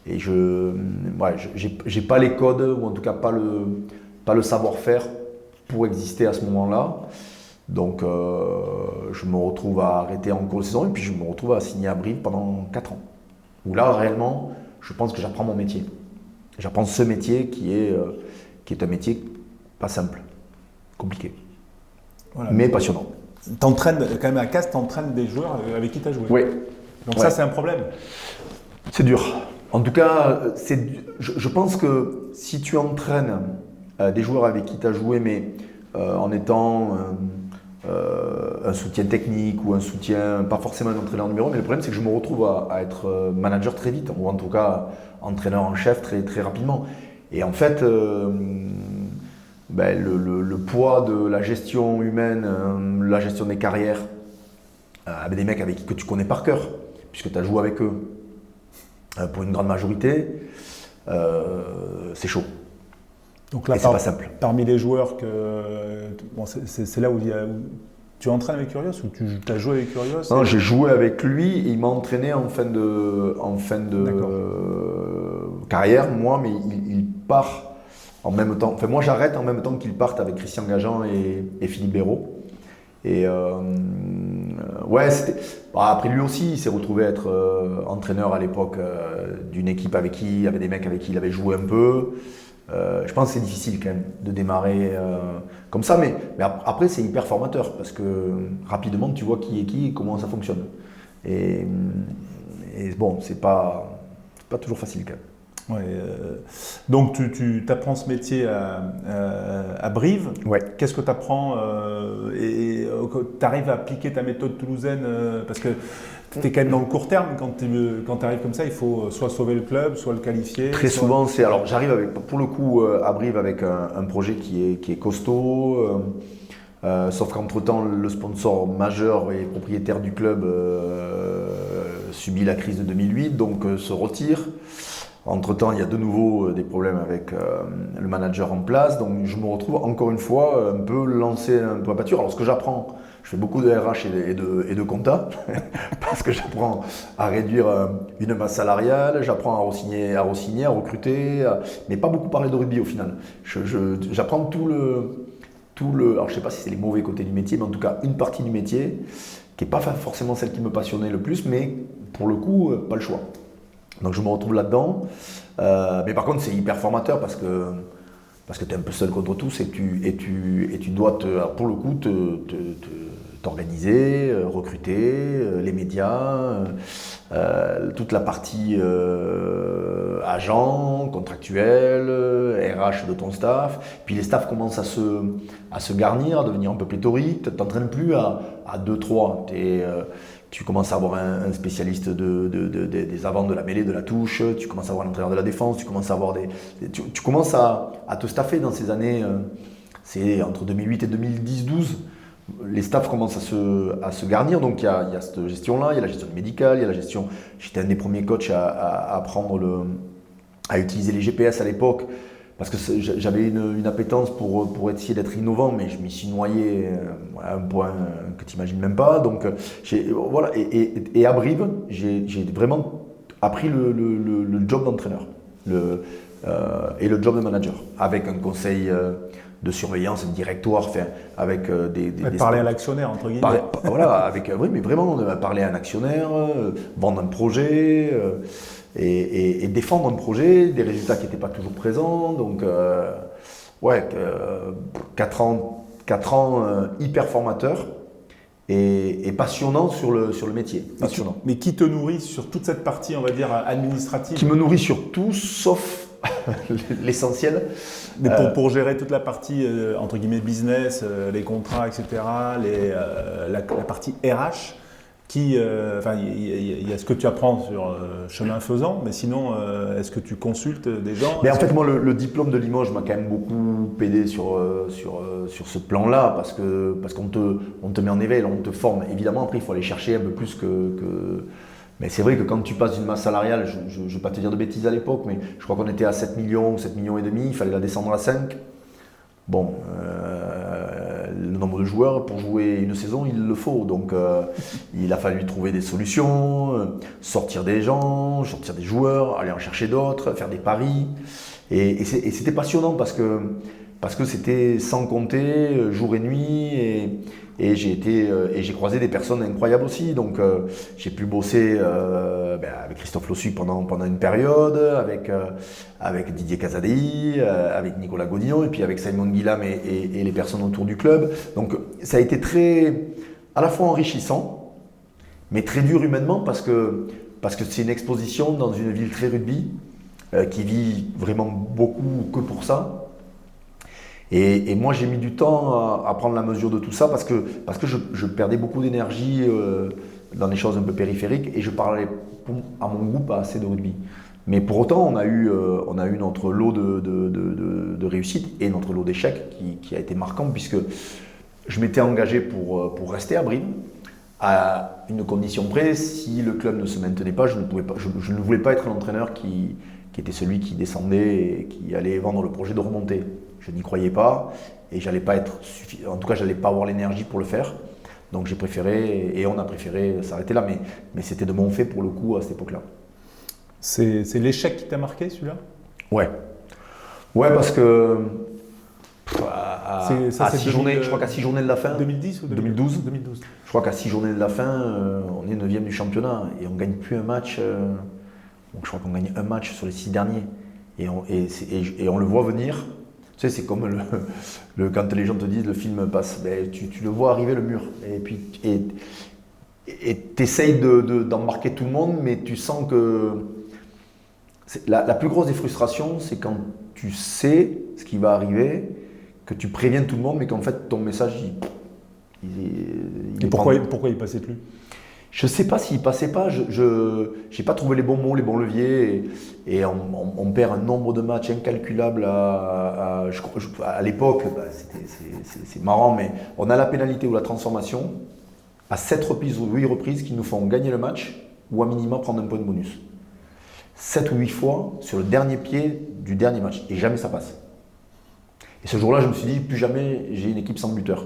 et j'ai pas les codes, ou en tout cas pas le savoir-faire pour exister à ce moment-là. Donc je me retrouve à arrêter en cours de saison, et puis je me retrouve à signer à Brive pendant 4 ans. Où là, réellement, je pense que j'apprends mon métier. J'apprends ce métier qui est un métier pas simple, compliqué, voilà, mais passionnant. T'entraînes quand même à Castres, t'entraînes des joueurs avec qui tu as joué. Oui. Donc ça, c'est un problème. C'est dur. En tout cas, je pense que si tu entraînes des joueurs avec qui tu as joué, mais en étant un soutien technique ou un soutien, pas forcément un entraîneur numéro 1, mais le problème c'est que je me retrouve à être manager très vite, ou en tout cas entraîneur en chef très, très rapidement. Et en fait, le poids de la gestion humaine, la gestion des carrières, avec des mecs que tu connais par cœur, puisque tu as joué avec eux pour une grande majorité, c'est chaud. Donc là, et c'est pas simple. Parmi les joueurs c'est là où tu entraînes avec Kyrgios ou tu as joué avec Kyrgios? Non, j'ai joué avec lui et il m'a entraîné en fin de carrière, moi, mais il part en même temps. Enfin, moi, j'arrête en même temps qu'il parte avec Christian Gajan et Philippe Béraud. Et c'était. Après, lui aussi, il s'est retrouvé être entraîneur à l'époque d'une équipe avec qui il y avait des mecs avec qui il avait joué un peu. Je pense que c'est difficile quand même de démarrer comme ça, mais après c'est hyper formateur parce que rapidement tu vois qui est qui et comment ça fonctionne. Et bon, c'est pas toujours facile quand même. Ouais, donc tu apprends ce métier à Brive. Ouais. Qu'est-ce que tu apprends et tu arrives à appliquer ta méthode toulousaine parce que tu es quand même dans le court terme quand tu arrives comme ça, il faut soit sauver le club, soit le qualifier. Très souvent, j'arrive pour le coup à Brive avec un projet qui est costaud. Sauf qu'entre-temps, le sponsor majeur et propriétaire du club subit la crise de 2008, donc se retire. Entre-temps, il y a de nouveau des problèmes avec le manager en place, donc je me retrouve encore une fois un peu lancé un peu à pâture. Alors ce que j'apprends, je fais beaucoup de RH et de compta, parce que j'apprends à réduire une masse salariale, j'apprends à re-signer, à recruter, mais pas beaucoup parler de rugby au final. J'apprends tout le... Alors je ne sais pas si c'est les mauvais côtés du métier, mais en tout cas une partie du métier qui n'est pas forcément celle qui me passionnait le plus, mais pour le coup, pas le choix. Donc je me retrouve là-dedans. Mais par contre, c'est hyper formateur parce que tu es un peu seul contre tous et tu dois, pour le coup, t'organiser, recruter, les médias, toute la partie agent, contractuel, RH de ton staff. Puis les staffs commencent à se garnir, à devenir un peu pléthoriques. Tu t'entraînes plus à 2-3. Tu commences à avoir un spécialiste des avants, de la mêlée, de la touche. Tu commences à avoir l'entraîneur de la défense. Tu commences à avoir tu commences à te staffer dans ces années. C'est entre 2008 et 2010-12. Les staffs commencent à se garnir, donc il y a cette gestion-là, il y a la gestion médicale, il y a la gestion... J'étais un des premiers coachs à utiliser les GPS à l'époque, parce que j'avais une appétence pour essayer d'être innovant, mais je m'y suis noyé à un point que tu n'imagines même pas. Donc, voilà. Et à Brive, j'ai vraiment appris le job d'entraîneur et le job de manager, avec un conseil... de surveillance, de directoire, avec des parler à l'actionnaire, entre guillemets. Voilà, oui, mais vraiment, parler à un actionnaire, vendre un projet et défendre un projet, des résultats qui n'étaient pas toujours présents. Donc, 4 ans hyper formateurs et passionnant sur le métier. Passionnant. Mais qui te nourrit sur toute cette partie, on va dire, administrative? Qui me nourrit sur tout, sauf l'essentiel. Mais pour gérer toute la partie, entre guillemets, business, les contrats, etc., la partie RH, il y a ce que tu apprends sur chemin faisant, mais sinon, est-ce que tu consultes des gens? Mais en fait, moi, le diplôme de Limoges m'a quand même beaucoup aidé sur ce plan-là, parce qu'on te met en éveil, on te forme. Évidemment, après, il faut aller chercher un peu plus que... Mais c'est vrai que quand tu passes d'une masse salariale, je ne vais pas te dire de bêtises à l'époque, mais je crois qu'on était à 7 millions, 7 millions et demi, il fallait la descendre à 5. Bon, le nombre de joueurs, pour jouer une saison, il le faut. Donc, il a fallu trouver des solutions, sortir des gens, sortir des joueurs, aller en chercher d'autres, faire des paris. Et c'était passionnant parce que c'était sans compter, jour et nuit. Et j'ai croisé des personnes incroyables aussi. Donc, j'ai pu bosser avec Christophe Lossu pendant une période, avec Didier Casadei, avec Nicolas Godillon, et puis avec Simon Guillam et les personnes autour du club. Donc, ça a été à la fois enrichissant, mais très dur humainement parce que c'est une exposition dans une ville très rugby, qui vit vraiment beaucoup que pour ça. Et moi, j'ai mis du temps à prendre la mesure de tout ça parce que je perdais beaucoup d'énergie dans des choses un peu périphériques et je parlais à mon goût pas assez de rugby. Mais pour autant, on a eu notre lot de réussite et notre lot d'échecs qui a été marquant puisque je m'étais engagé pour rester à Brive à une condition près. Si le club ne se maintenait pas, je ne voulais pas être l'entraîneur qui était celui qui descendait et qui allait vendre le projet de remonter. Je n'y croyais pas et j'allais pas avoir l'énergie pour le faire. Donc j'ai préféré et on a préféré s'arrêter là, mais c'était de mon fait pour le coup à cette époque-là. C'est l'échec qui t'a marqué celui-là? Ouais, parce que à 6 journées, je crois qu'à 6 journées de la fin. 2010 ou 2012. 2012. Je crois qu'à 6 journées de la fin, on est 9e du championnat et on ne gagne plus un match. Donc je crois qu'on gagne un match sur les 6 derniers et on le voit venir. Tu sais, c'est comme quand les gens te disent le film passe, ben, tu le vois arriver le mur. Et puis tu essayes d'embarquer tout le monde, mais tu sens que la plus grosse des frustrations, c'est quand tu sais ce qui va arriver, que tu préviens tout le monde, mais qu'en fait ton message, Et pourquoi il passait plus? Je sais pas s'il passait pas, je n'ai pas trouvé les bons mots, les bons leviers, et on perd un nombre de matchs incalculable à l'époque. Bah, c'est marrant, mais on a la pénalité ou la transformation à 7 reprises ou 8 reprises qui nous font gagner le match ou à minima prendre un point de bonus. 7 ou 8 fois sur le dernier pied du dernier match, et jamais ça passe. Et ce jour-là, je me suis dit, plus jamais j'ai une équipe sans buteur.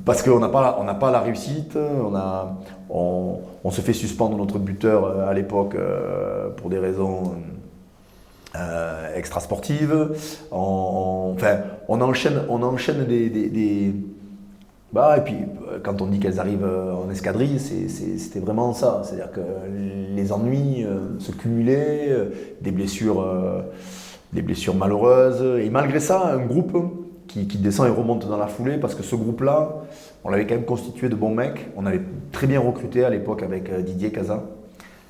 Parce qu'on n'a pas la réussite, on se fait suspendre notre buteur à l'époque pour des raisons extrasportives. On enchaîne des bah, et puis quand on dit qu'elles arrivent en escadrille, c'était vraiment ça. C'est-à-dire que les ennuis se cumulaient, des blessures malheureuses. Et malgré ça, un groupe qui descend et remonte dans la foulée, parce que ce groupe-là, on l'avait quand même constitué de bons mecs. On avait très bien recruté à l'époque avec Didier Casa.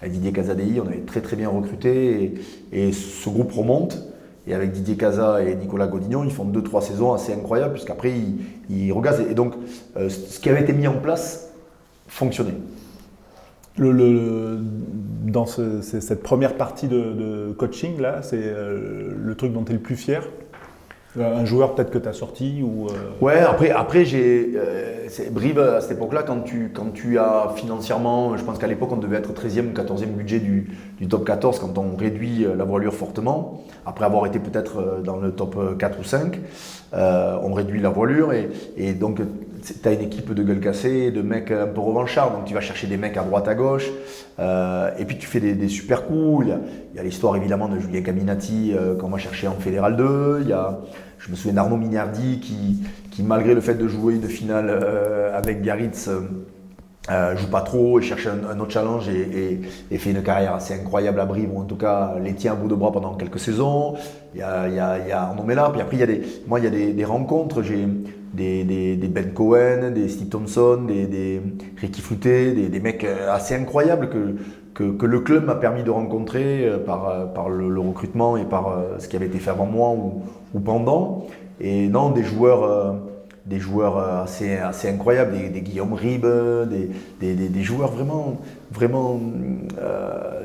Avec Didier Casadei, on avait très très bien recruté. Et ce groupe remonte. Et avec Didier Casa et Nicolas Godignon, ils font 2-3 saisons assez incroyables, puisqu'après, ils regazent. Et donc, ce qui avait été mis en place fonctionnait. Dans cette première partie de coaching, là, c'est le truc dont tu es le plus fier? Un joueur peut-être que tu as sorti ou Ouais, après Brive, à cette époque-là, quand tu as financièrement, je pense qu'à l'époque on devait être 13e ou 14e budget du top 14 quand on réduit la voilure fortement, après avoir été peut-être dans le top 4 ou 5, on réduit la voilure et donc tu as une équipe de gueule cassée, de mecs un peu revanchards, donc tu vas chercher des mecs à droite, à gauche, et puis tu fais des super coups. Il y a l'histoire évidemment de Julien Caminati qu'on va chercher en Fédéral 2, je me souviens d'Arnaud Mignardi qui malgré le fait de jouer une finale avec Biarritz, joue pas trop et cherche un autre challenge et fait une carrière assez incroyable à Brive, ou en tout cas les tient à bout de bras pendant quelques saisons. Il y a Arnaud Mella, puis après il y a des rencontres, j'ai des Ben Cohen, des Steve Thompson, des Ricky Flouté, des mecs assez incroyables que le club m'a permis de rencontrer par le recrutement et par ce qui avait été fait avant moi ou pendant. Et non, des joueurs assez incroyables, des Guillaume Ribes, des joueurs vraiment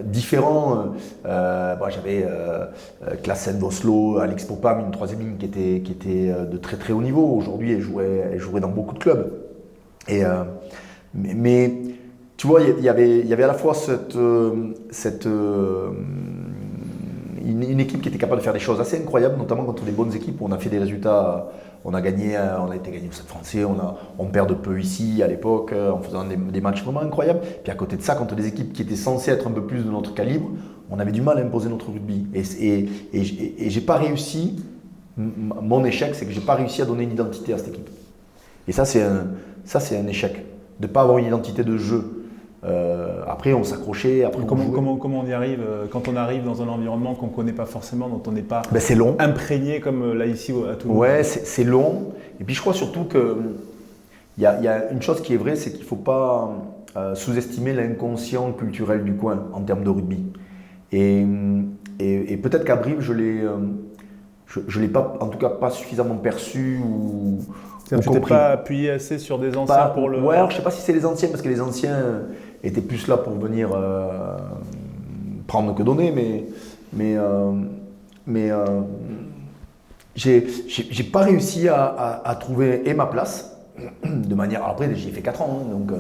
différents. J'avais Klassen Voslo, Alex Popam, une troisième ligne qui était de très très haut niveau. Aujourd'hui, elle jouait dans beaucoup de clubs. Mais tu vois, il y avait à la fois une équipe qui était capable de faire des choses assez incroyables, notamment contre des bonnes équipes où on a fait des résultats. On a été gagné au Stade Français, on perd de peu ici à l'époque, en faisant des matchs vraiment incroyables. Puis à côté de ça, contre des équipes qui étaient censées être un peu plus de notre calibre, on avait du mal à imposer notre rugby. Et j'ai pas réussi, mon échec, c'est que j'ai pas réussi à donner une identité à cette équipe. Et ça, c'est un échec, de ne pas avoir une identité de jeu. Après, on s'accrochait. Comment on y arrive quand on arrive dans un environnement qu'on ne connaît pas forcément, dont on n'est pas c'est long. Imprégné comme là ici à Toulouse? Ouais, c'est long. Et puis je crois surtout qu'il y a une chose qui est vraie, c'est qu'il ne faut pas sous-estimer l'inconscient culturel du coin en termes de rugby. Et peut-être qu'à Brive, je l'ai pas, en tout cas pas suffisamment perçu ou tu t'es pas appuyé assez sur des anciens pour le... Ouais, alors je sais pas si c'est les anciens, parce que les anciens étaient plus là pour venir prendre que donner, mais j'ai pas réussi à trouver ma place de manière... Alors après, j'y ai fait 4 ans, hein, donc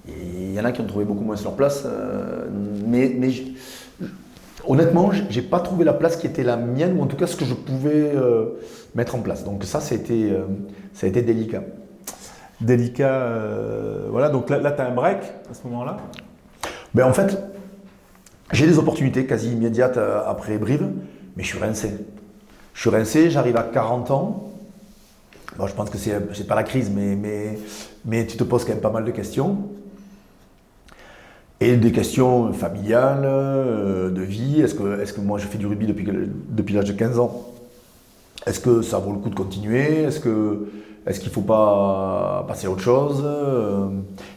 il y en a qui ont trouvé beaucoup moins leur place, honnêtement, j'ai pas trouvé la place qui était la mienne, ou en tout cas ce que je pouvais mettre en place. Donc ça a été délicat. Délicat, voilà. Donc là tu as un break à ce moment-là? En fait, j'ai des opportunités quasi immédiates après Brive, mais je suis rincé. J'arrive à 40 ans. Bon, je pense que c'est pas la crise, mais tu te poses quand même pas mal de questions. Et des questions familiales, de vie. Est-ce que moi je fais du rugby depuis l'âge de 15 ans? Est-ce que ça vaut le coup de continuer? Est-ce qu'il ne faut pas passer à autre chose?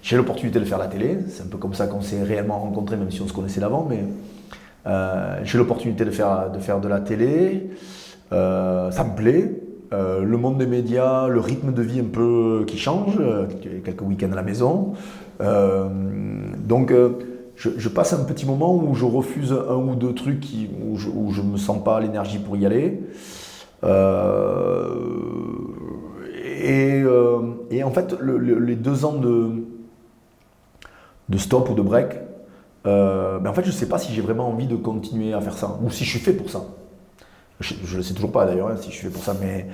J'ai l'opportunité de faire la télé. C'est un peu comme ça qu'on s'est réellement rencontrés, même si on se connaissait d'avant. Mais j'ai l'opportunité de faire de la télé. Ça me plaît. le monde des médias, le rythme de vie un peu qui change, quelques week-ends à la maison. Donc je passe un petit moment où je refuse un ou deux trucs où je ne me sens pas l'énergie pour y aller. Et en fait, les 2 ans de stop ou de break, en fait, je ne sais pas si j'ai vraiment envie de continuer à faire ça, ou si je suis fait pour ça. Je ne le sais toujours pas d'ailleurs, si je suis fait pour ça, mais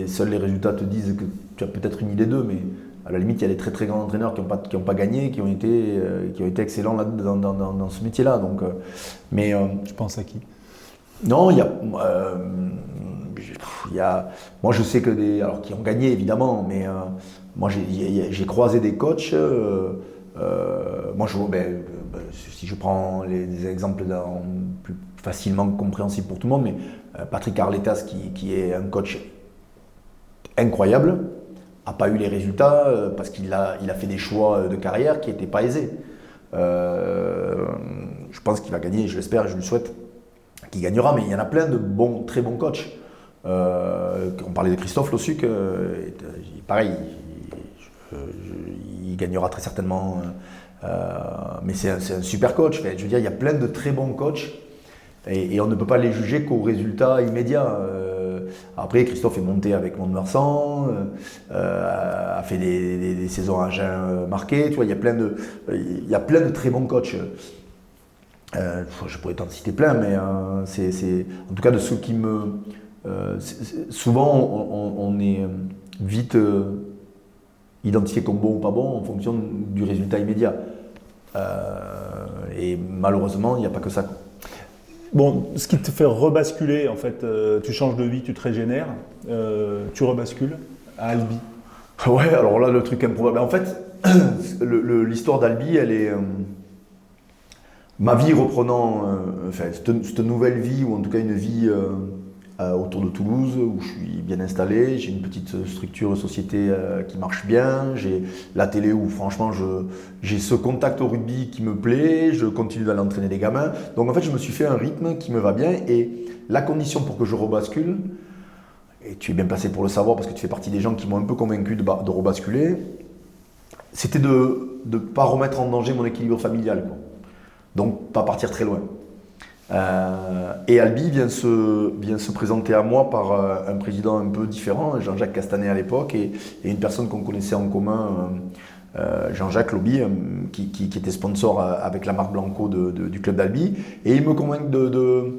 seuls les résultats te disent que tu as peut-être une idée d'eux, mais à la limite, il y a des très très grands entraîneurs qui n'ont pas gagné, qui ont été excellents là, dans ce métier-là. Donc, Je pense à qui? Non, il y a, moi je sais que alors qui ont gagné évidemment, mais moi j'ai croisé des coachs. Moi si je prends des exemples plus facilement compréhensibles pour tout le monde, mais Patrick Arletas qui est un coach incroyable, n'a pas eu les résultats parce qu'il a fait des choix de carrière qui n'étaient pas aisés. Je pense qu'il va gagner, je l'espère, je lui souhaite qu'il gagnera, mais il y en a plein de très bons coachs. On parlait de Christophe Lossuc, pareil, il gagnera très certainement, mais c'est un super coach. Enfin, je veux dire, il y a plein de très bons coachs et on ne peut pas les juger qu'aux résultats immédiats. Après, Christophe est monté avec Mont-de-Marsan, a fait des saisons à Agen marquées. Tu vois, il y a plein de très bons coachs. Je pourrais t'en citer plein, mais c'est en tout cas de ceux qui me... souvent, on est vite identifié comme bon ou pas bon en fonction du résultat immédiat. Et malheureusement, il n'y a pas que ça. Bon, ce qui te fait rebasculer, en fait, tu changes de vie, tu te régénères, tu rebascules à Albi. Ouais, alors là, le truc improbable. En fait, l'histoire d'Albi, elle est... ma vie reprenant, cette nouvelle vie, ou en tout cas une vie autour de Toulouse, où je suis bien installé, j'ai une petite structure, société qui marche bien, j'ai la télé où franchement j'ai ce contact au rugby qui me plaît, je continue d'aller entraîner les gamins. Donc en fait, je me suis fait un rythme qui me va bien, et la condition pour que je rebascule, et tu es bien placé pour le savoir parce que tu fais partie des gens qui m'ont un peu convaincu de rebasculer, c'était de ne pas remettre en danger mon équilibre familial, quoi. Donc pas partir très loin. Et Albi vient se présenter à moi par un président un peu différent, Jean-Jacques Castanet à l'époque, et une personne qu'on connaissait en commun, Jean-Jacques Lobby, qui était sponsor avec la marque Blanco du club d'Albi. Et il me convainc de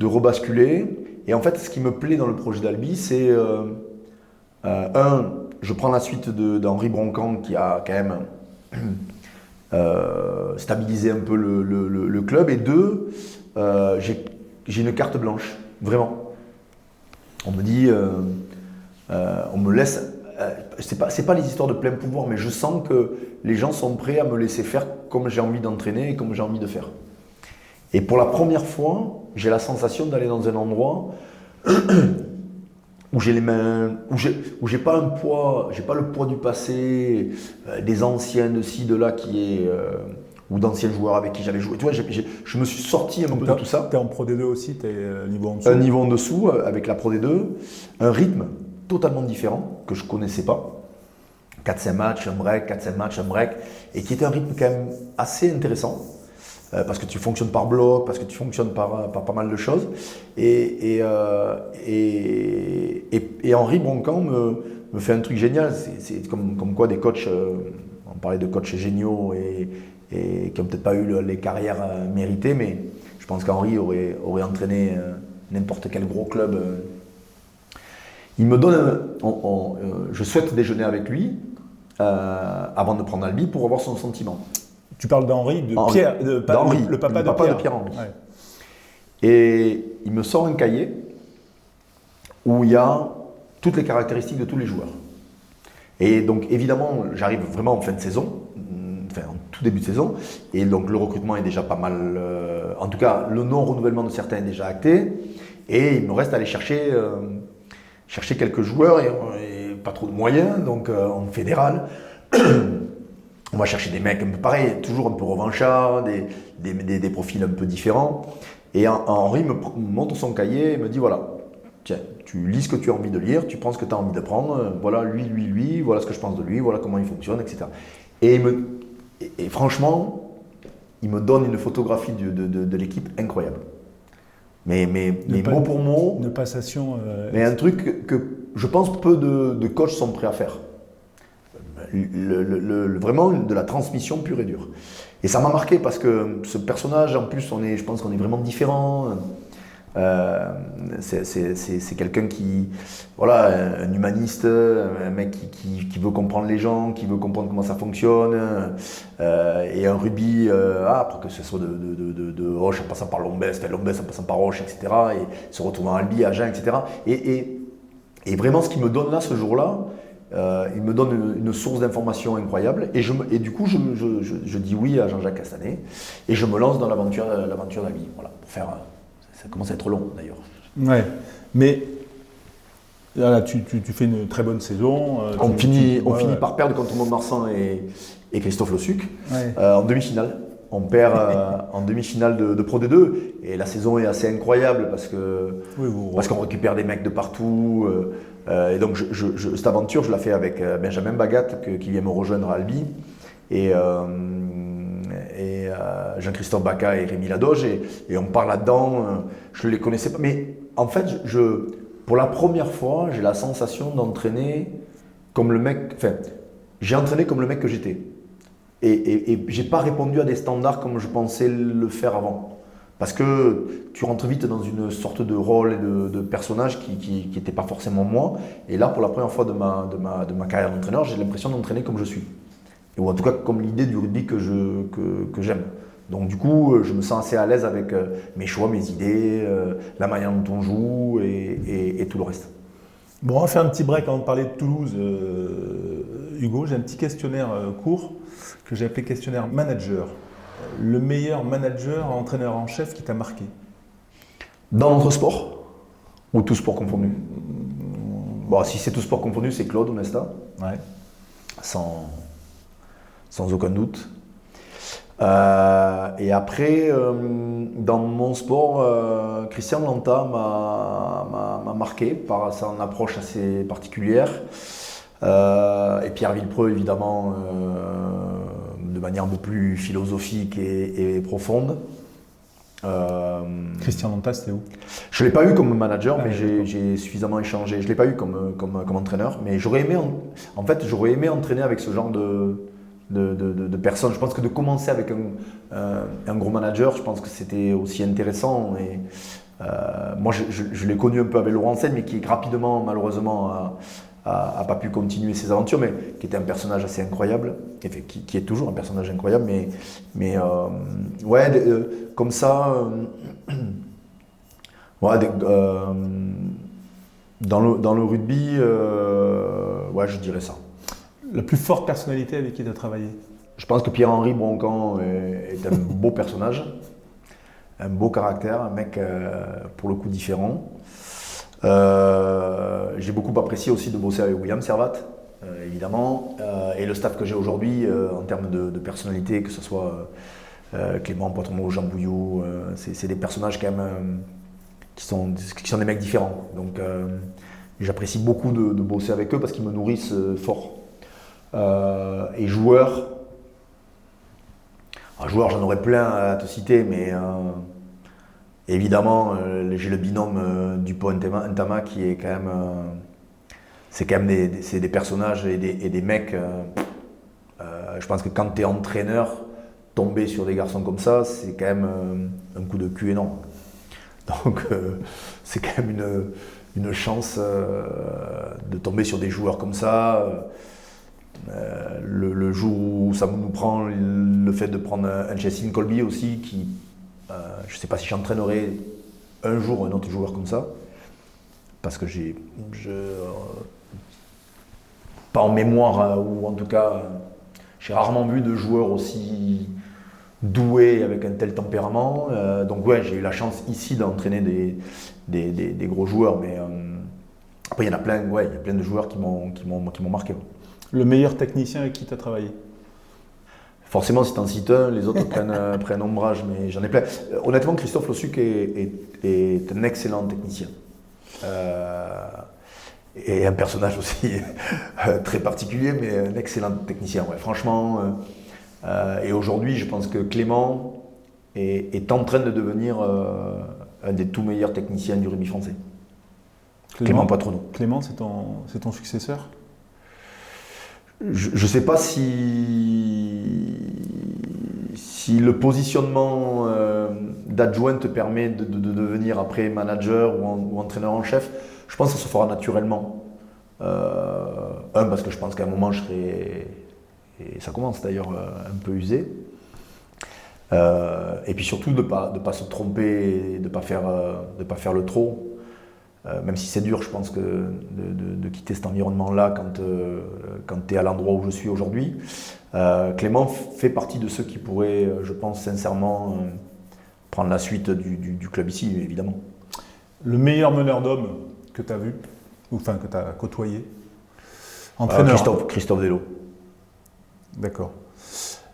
rebasculer. Et en fait, ce qui me plaît dans le projet d'Albi, c'est je prends la suite d'Henri Broncan, qui a quand même stabilisé un peu le club, et 2, j'ai une carte blanche, vraiment. On me dit, on me laisse, c'est pas les histoires de plein pouvoir, mais je sens que les gens sont prêts à me laisser faire comme j'ai envie d'entraîner et comme j'ai envie de faire. Et pour la première fois, j'ai la sensation d'aller dans un endroit où j'ai les mains, où j'ai pas un poids, j'ai pas le poids du passé, des anciens de ci, de là ou d'anciens joueurs avec qui j'avais joué. Tu vois, je me suis sorti un peu de tout ça. Tu es en Pro D2 aussi, tu es niveau en dessous. Un niveau en dessous avec la Pro D2, un rythme totalement différent que je connaissais pas. 4-5 matchs, un break, 4-5 matchs, un break, et qui était un rythme quand même assez intéressant. Parce que tu fonctionnes par bloc, parce que tu fonctionnes par pas mal de choses. Et Henri Broncan me fait un truc génial. C'est comme quoi des coachs, on parlait de coachs géniaux et qui n'ont peut-être pas eu les carrières méritées, mais je pense qu'Henri aurait entraîné n'importe quel gros club. Il me donne, je souhaite déjeuner avec lui avant de prendre Albi pour avoir son sentiment. Tu parles d'Henri, Pierre, le papa de Pierre-Henri. Ouais. Et il me sort un cahier où il y a toutes les caractéristiques de tous les joueurs. Et donc évidemment, j'arrive vraiment en fin de saison, en tout début de saison, et donc le recrutement est déjà pas mal, en tout cas le non-renouvellement de certains est déjà acté, et il me reste à aller chercher quelques joueurs et pas trop de moyens, donc en fédéral. On va chercher des mecs un peu pareils, toujours un peu revanchards, des profils un peu différents. Et Henri me montre son cahier et me dit voilà, tiens, tu lis ce que tu as envie de lire, tu prends ce que tu as envie d'apprendre, voilà lui, voilà ce que je pense de lui, voilà comment il fonctionne, etc. Et, franchement, il me donne une photographie de l'équipe incroyable. Mais mot pour mot, Une passation. mais un truc que je pense peu de coachs sont prêts à faire. Vraiment de la transmission pure et dure. Et ça m'a marqué parce que ce personnage, en plus, je pense qu'on est vraiment différents. C'est quelqu'un qui, voilà, un humaniste, un mec qui veut comprendre les gens, qui veut comprendre comment ça fonctionne, et un rugby, pour que ce soit de Roche en passant par Lombès en passant par Roche, etc. Et se retrouvant à Albi, à Agen, etc. Et vraiment, ce qu'il me donne là, ce jour-là, il me donne une source d'information incroyable. Et du coup, je dis oui à Jean-Jacques Castanet, et je me lance dans l'aventure d'Albi. Voilà, pour faire. Ça commence à être long d'ailleurs. Ouais, mais là, tu fais une très bonne saison. On finit par perdre contre Mont-de-Marsan et Christophe Lossuc en demi-finale. On perd en demi-finale de Pro D2 et la saison est assez incroyable parce qu'on récupère des mecs de partout. Et donc cette aventure, je la fais avec Benjamin Bagat qui vient me rejoindre à Albi. Et Jean-Christophe Baca et Rémi Ladoge, et on part là-dedans, je ne les connaissais pas, mais en fait, pour la première fois, j'ai la sensation d'entraîner comme le mec, j'ai entraîné comme le mec que j'étais, et j'ai pas répondu à des standards comme je pensais le faire avant, parce que tu rentres vite dans une sorte de rôle et de personnage qui n'était pas forcément moi, et là, pour la première fois de ma carrière d'entraîneur, j'ai l'impression d'entraîner comme je suis. Ou en tout cas comme l'idée du rugby que j'aime. Donc du coup, je me sens assez à l'aise avec mes choix, mes idées, la manière dont on joue et tout le reste. Bon, on va faire un petit break avant de parler de Toulouse. Hugo, j'ai un petit questionnaire court que j'ai appelé questionnaire manager. Le meilleur manager, entraîneur en chef qui t'a marqué? Dans notre sport? Ou tout sport confondu? Bon, si c'est tout sport confondu, c'est Claude Onesta. Ouais. Sans aucun doute. Et après, dans mon sport, Christian Lanta m'a marqué par son approche assez particulière. Et Pierre Villepreux, évidemment, de manière un peu plus philosophique et profonde. Christian Lanta, c'était où? Je ne l'ai pas eu comme manager, mais j'ai suffisamment échangé. Je ne l'ai pas eu comme entraîneur, mais j'aurais aimé entraîner avec ce genre de personnes. Je pense que de commencer avec un gros manager, je pense que c'était aussi intéressant. Et, moi, je l'ai connu un peu avec Laurent Sen, mais qui rapidement, malheureusement, a pas pu continuer ses aventures, mais qui était un personnage assez incroyable, qui est toujours un personnage incroyable, mais comme ça, dans le rugby, je dirais ça. La plus forte personnalité avec qui tu as travaillé? Je pense que Pierre-Henri Broncan est un beau personnage, un beau caractère, un mec pour le coup différent. J'ai beaucoup apprécié aussi de bosser avec William Servat, évidemment, et le staff que j'ai aujourd'hui en termes de personnalité, que ce soit Clément Poitrenaud, Jean Bouillot, c'est des personnages quand même qui sont des mecs différents. Donc j'apprécie beaucoup de bosser avec eux parce qu'ils me nourrissent fort. Et joueurs, j'en aurais plein à te citer, mais évidemment j'ai le binôme Dupont-Ntama qui est quand même, c'est quand même des personnages et des mecs. Je pense que quand tu es entraîneur, tomber sur des garçons comme ça, c'est quand même un coup de cul énorme. Donc c'est quand même une chance de tomber sur des joueurs comme ça. Le jour où ça nous prend le fait de prendre un Jessin Colby aussi, qui je ne sais pas si j'entraînerai un jour un autre joueur comme ça, parce que pas en mémoire, ou en tout cas j'ai rarement vu de joueurs aussi doués avec un tel tempérament. Donc ouais, j'ai eu la chance ici d'entraîner des gros joueurs, mais après il y en a plein, il y a plein de joueurs qui m'ont marqué. Le meilleur technicien avec qui tu as travaillé? Forcément, si tu en cites un, les autres prennent ombrage, mais j'en ai plein. Honnêtement, Christophe Lossuc est un excellent technicien. Et un personnage aussi très particulier, mais un excellent technicien. Ouais, franchement, et aujourd'hui, je pense que Clément est en train de devenir un des tout meilleurs techniciens du rugby français. Clément Patronneau. Clément, c'est ton successeur? Je ne sais pas si le positionnement d'adjoint te permet de devenir après manager ou entraîneur en chef. Je pense que ça se fera naturellement. Parce que je pense qu'à un moment je serai, et ça commence d'ailleurs, un peu usé. Et puis surtout de pas se tromper, de ne pas faire le trop. Même si c'est dur, je pense que de quitter cet environnement-là quand tu es à l'endroit où je suis aujourd'hui. Clément fait partie de ceux qui pourraient, je pense sincèrement, prendre la suite du club ici, évidemment. Le meilleur meneur d'hommes que tu as vu, ou enfin que tu as côtoyé? Entraîneur. Christophe Dello. D'accord.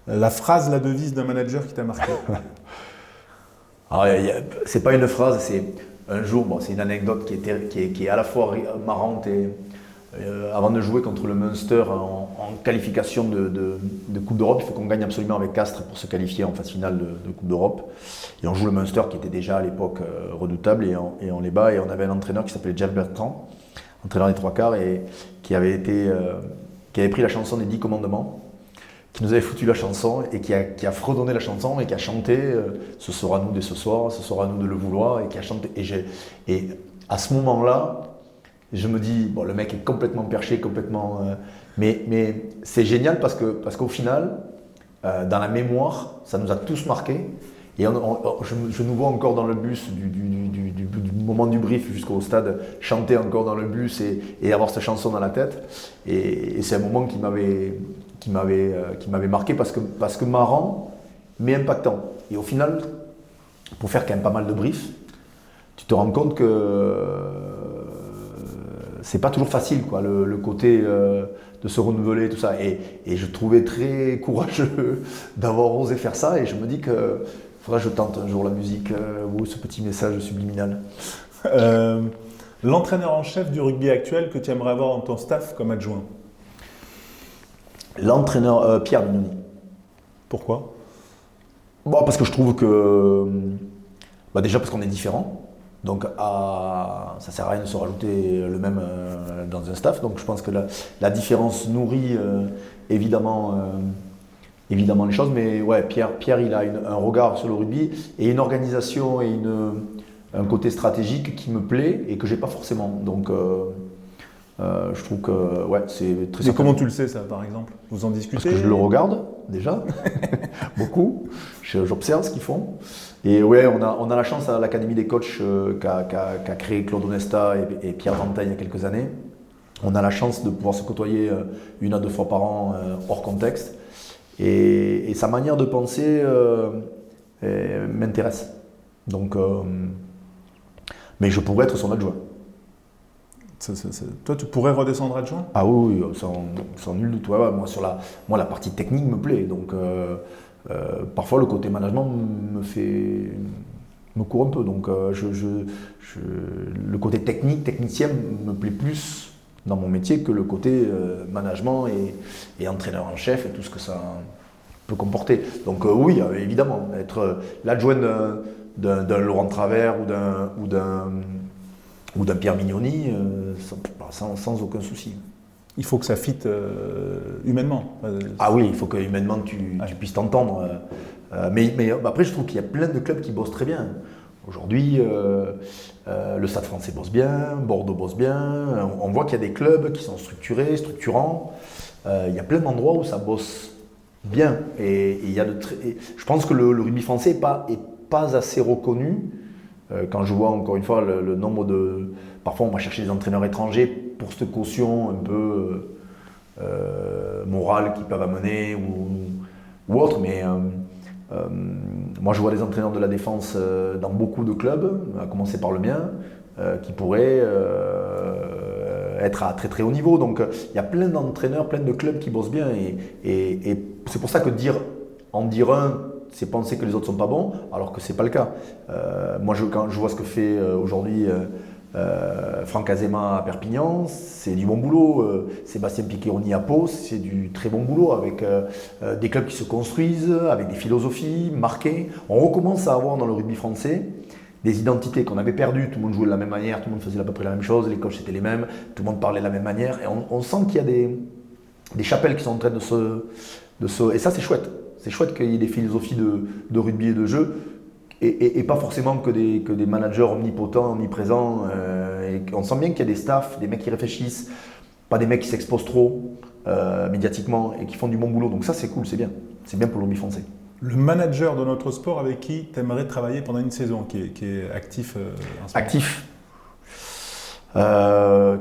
La phrase, la devise d'un manager qui t'a marqué? C'est pas une phrase, c'est un jour, c'est une anecdote qui est à la fois marrante et avant de jouer contre le Munster en qualification de Coupe d'Europe, il faut qu'on gagne absolument avec Castres pour se qualifier en phase finale de Coupe d'Europe. Et on joue le Munster qui était déjà à l'époque redoutable et on les bat. Et on avait un entraîneur qui s'appelait Jeff Bertrand, entraîneur des 3/4, et qui avait pris la chanson des 10 commandements, qui nous avait foutu la chanson et qui a fredonné la chanson et qui a chanté ce sera à nous dès ce soir, ce sera à nous de le vouloir, et qui a chanté. Et à ce moment-là, je me dis, bon, le mec est complètement perché, complètement. Mais c'est génial parce qu'au final, dans la mémoire, ça nous a tous marqués. Et je nous vois encore dans le bus du moment du brief jusqu'au stade, chanter encore dans le bus et avoir cette chanson dans la tête. Et c'est un moment qui m'avait marqué parce que marrant, mais impactant. Et au final, pour faire quand même pas mal de briefs, tu te rends compte que c'est pas toujours facile, quoi, le côté de se renouveler, tout ça. Et je trouvais très courageux d'avoir osé faire ça. Et je me dis que faudra que je tente un jour la musique ou ce petit message subliminal. L'entraîneur en chef du rugby actuel que tu aimerais avoir dans ton staff comme adjoint? L'entraîneur Pierre Mignoni. Pourquoi? Parce que je trouve que déjà parce qu'on est différents. Donc ça ne sert à rien de se rajouter le même dans un staff. Donc je pense que la différence nourrit évidemment les choses. Mais ouais, Pierre il a un regard sur le rugby et une organisation et un côté stratégique qui me plaît et que j'ai pas forcément. Donc je trouve que ouais, c'est très. Et comment tu le sais ça, par exemple? Vous en discutez? Parce que je le regarde déjà beaucoup. J'observe ce qu'ils font. Et ouais, on a la chance à l'Académie des coachs qu'a créé Claude Onesta et Pierre Ventaille il y a quelques années. On a la chance de pouvoir se côtoyer 1 à 2 fois par an hors contexte. Et sa manière de penser m'intéresse. Donc, mais je pourrais être son adjoint. Toi, tu pourrais redescendre adjoint? Ah oui, sans nul doute. Ouais, moi, la partie technique me plaît. Donc, parfois, le côté management me court un peu. Donc, le côté technicien me plaît plus dans mon métier que le côté management et entraîneur en chef et tout ce que ça peut comporter. Donc, oui, évidemment, être l'adjoint d'un Laurent Travers ou d'un Pierre Mignoni, sans aucun souci. Il faut que ça fitte humainement. Ah oui, il faut que humainement tu puisses t'entendre. Mais après, je trouve qu'il y a plein de clubs qui bossent très bien. Aujourd'hui, le Stade Français bosse bien, Bordeaux bosse bien. On voit qu'il y a des clubs qui sont structurés, structurants. Il y a plein d'endroits où ça bosse bien. Et il y a je pense que le rugby français n'est pas assez reconnu. Quand je vois encore une fois le nombre de. Parfois, on va chercher des entraîneurs étrangers pour cette caution un peu morale qu'ils peuvent amener ou autre. Mais moi, je vois des entraîneurs de la défense dans beaucoup de clubs, à commencer par le mien, qui pourraient être à très très haut niveau. Donc, il y a plein d'entraîneurs, plein de clubs qui bossent bien. Et c'est pour ça que en dire un, c'est penser que les autres ne sont pas bons, alors que ce n'est pas le cas. Moi, quand je vois ce que fait aujourd'hui Franck Azema à Perpignan, c'est du bon boulot. Sébastien Piccheroni à Pau, c'est du très bon boulot avec des clubs qui se construisent, avec des philosophies marquées. On recommence à avoir dans le rugby français des identités qu'on avait perdues. Tout le monde jouait de la même manière, tout le monde faisait à peu près la même chose, les coachs étaient les mêmes, tout le monde parlait de la même manière. Et on sent qu'il y a des chapelles qui sont en train de se... Et ça, c'est chouette. C'est chouette qu'il y ait des philosophies de rugby et de jeu. Et pas forcément que des managers omnipotents, omniprésents. Et on sent bien qu'il y a des staffs, des mecs qui réfléchissent, pas des mecs qui s'exposent trop médiatiquement et qui font du bon boulot. Donc ça, c'est cool, c'est bien. C'est bien pour le rugby français. Le manager de notre sport avec qui tu aimerais travailler pendant une saison, qui est actif en ce moment. Actif.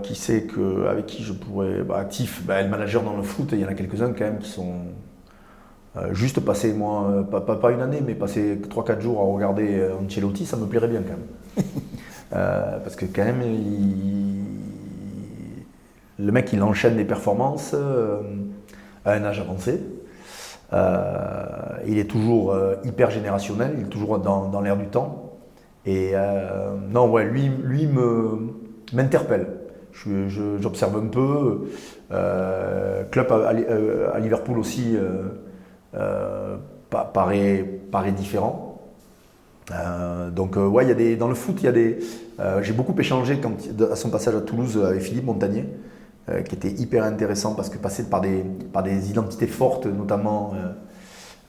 Qui sait avec qui je pourrais... actif, le manager dans le foot, il y en a quelques-uns quand même qui sont... juste passer, moi, pas une année, mais passer 3-4 jours à regarder Ancelotti, ça me plairait bien quand même. Parce que quand même, le mec, il enchaîne des performances à un âge avancé. Il est toujours hyper générationnel, il est toujours dans l'air du temps. Et non, ouais, lui m'interpelle. J'observe un peu. Club à Liverpool aussi paraît différent. Donc ouais, dans le foot, il y a des. J'ai beaucoup échangé à son passage à Toulouse avec Philippe Montagnier, qui était hyper intéressant parce que passer par des identités fortes, notamment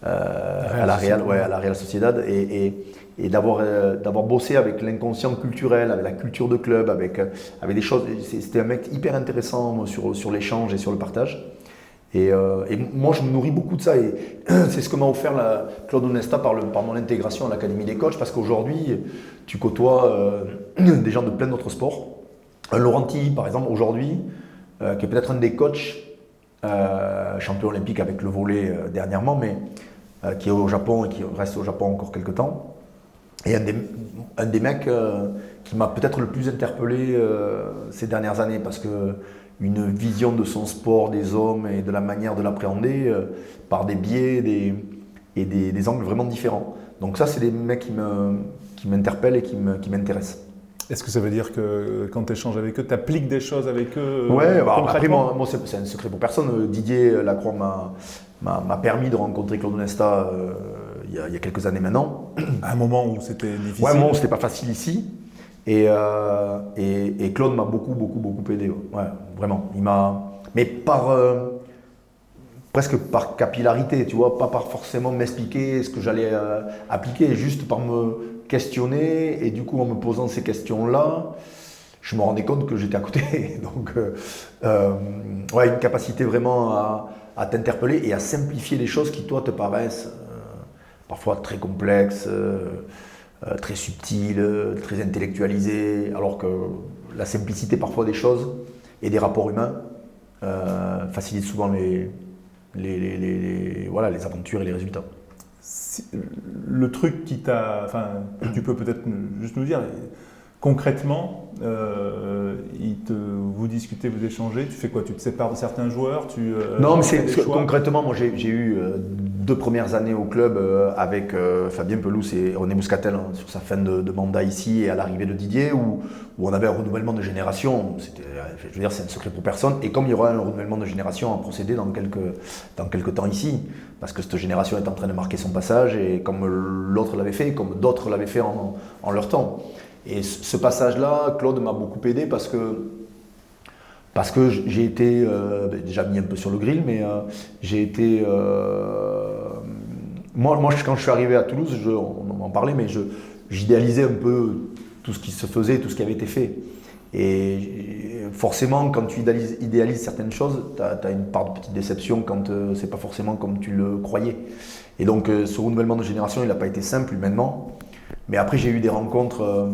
à la Real Sociedad, et d'avoir bossé avec l'inconscient culturel, avec la culture de club, avec des choses. C'était un mec hyper intéressant sur l'échange et sur le partage. Et moi, je me nourris beaucoup de ça. Et c'est ce que m'a offert Claude Onesta par mon intégration à l'Académie des coachs, parce qu'aujourd'hui, tu côtoies des gens de plein d'autres sports. Un Laurent Tilly, par exemple, aujourd'hui, qui est peut-être un des coachs, champion olympique avec le volley dernièrement, mais qui est au Japon et qui reste au Japon encore quelques temps. Et un des mecs qui m'a peut-être le plus interpellé ces dernières années, parce que une vision de son sport, des hommes et de la manière de l'appréhender par des biais et des angles vraiment différents. Donc ça, c'est des mecs qui m'interpellent et qui m'intéressent. Est-ce que ça veut dire que quand tu échanges avec eux, tu appliques des choses avec eux Ouais, après, moi c'est un secret pour personne. Didier Lacroix m'a permis de rencontrer Claude Onesta il y a quelques années maintenant. À un moment où c'était difficile. Ouais, un moment où c'était pas facile ici. Et Claude m'a beaucoup aidé. Ouais, vraiment. Mais presque par capillarité, tu vois, pas par forcément m'expliquer ce que j'allais appliquer, juste par me questionner. Et du coup, en me posant ces questions-là, je me rendais compte que j'étais à côté. Donc, ouais, une capacité vraiment à t'interpeller et à simplifier les choses qui, toi, te paraissent parfois très complexes. Très subtil, très intellectualisé, alors que la simplicité parfois des choses et des rapports humains facilite souvent les aventures et les résultats. Le truc qui t'a... Enfin, tu peux peut-être juste nous dire, concrètement, vous discutez, vous échangez, tu fais quoi? Tu te sépares de certains joueurs? Non, mais concrètement, moi j'ai eu 2 premières années au club avec Fabien Pelouse et René Mouscatel sur sa fin de mandat ici et à l'arrivée de Didier où on avait un renouvellement de génération. Je veux dire, c'est un secret pour personne. Et comme il y aura un renouvellement de génération à procéder dans quelques temps ici, parce que cette génération est en train de marquer son passage et comme l'autre l'avait fait, comme d'autres l'avaient fait en leur temps. Et ce passage-là, Claude m'a beaucoup aidé parce que j'ai été, déjà mis un peu sur le grill, mais j'ai été... Moi, quand je suis arrivé à Toulouse, on en parlait, mais j'idéalisais un peu tout ce qui se faisait, tout ce qui avait été fait. Et forcément, quand tu idéalises certaines choses, tu as une part de petite déception quand c'est pas forcément comme tu le croyais. Et donc, ce renouvellement de génération, il n'a pas été simple humainement. Mais après, j'ai eu des rencontres,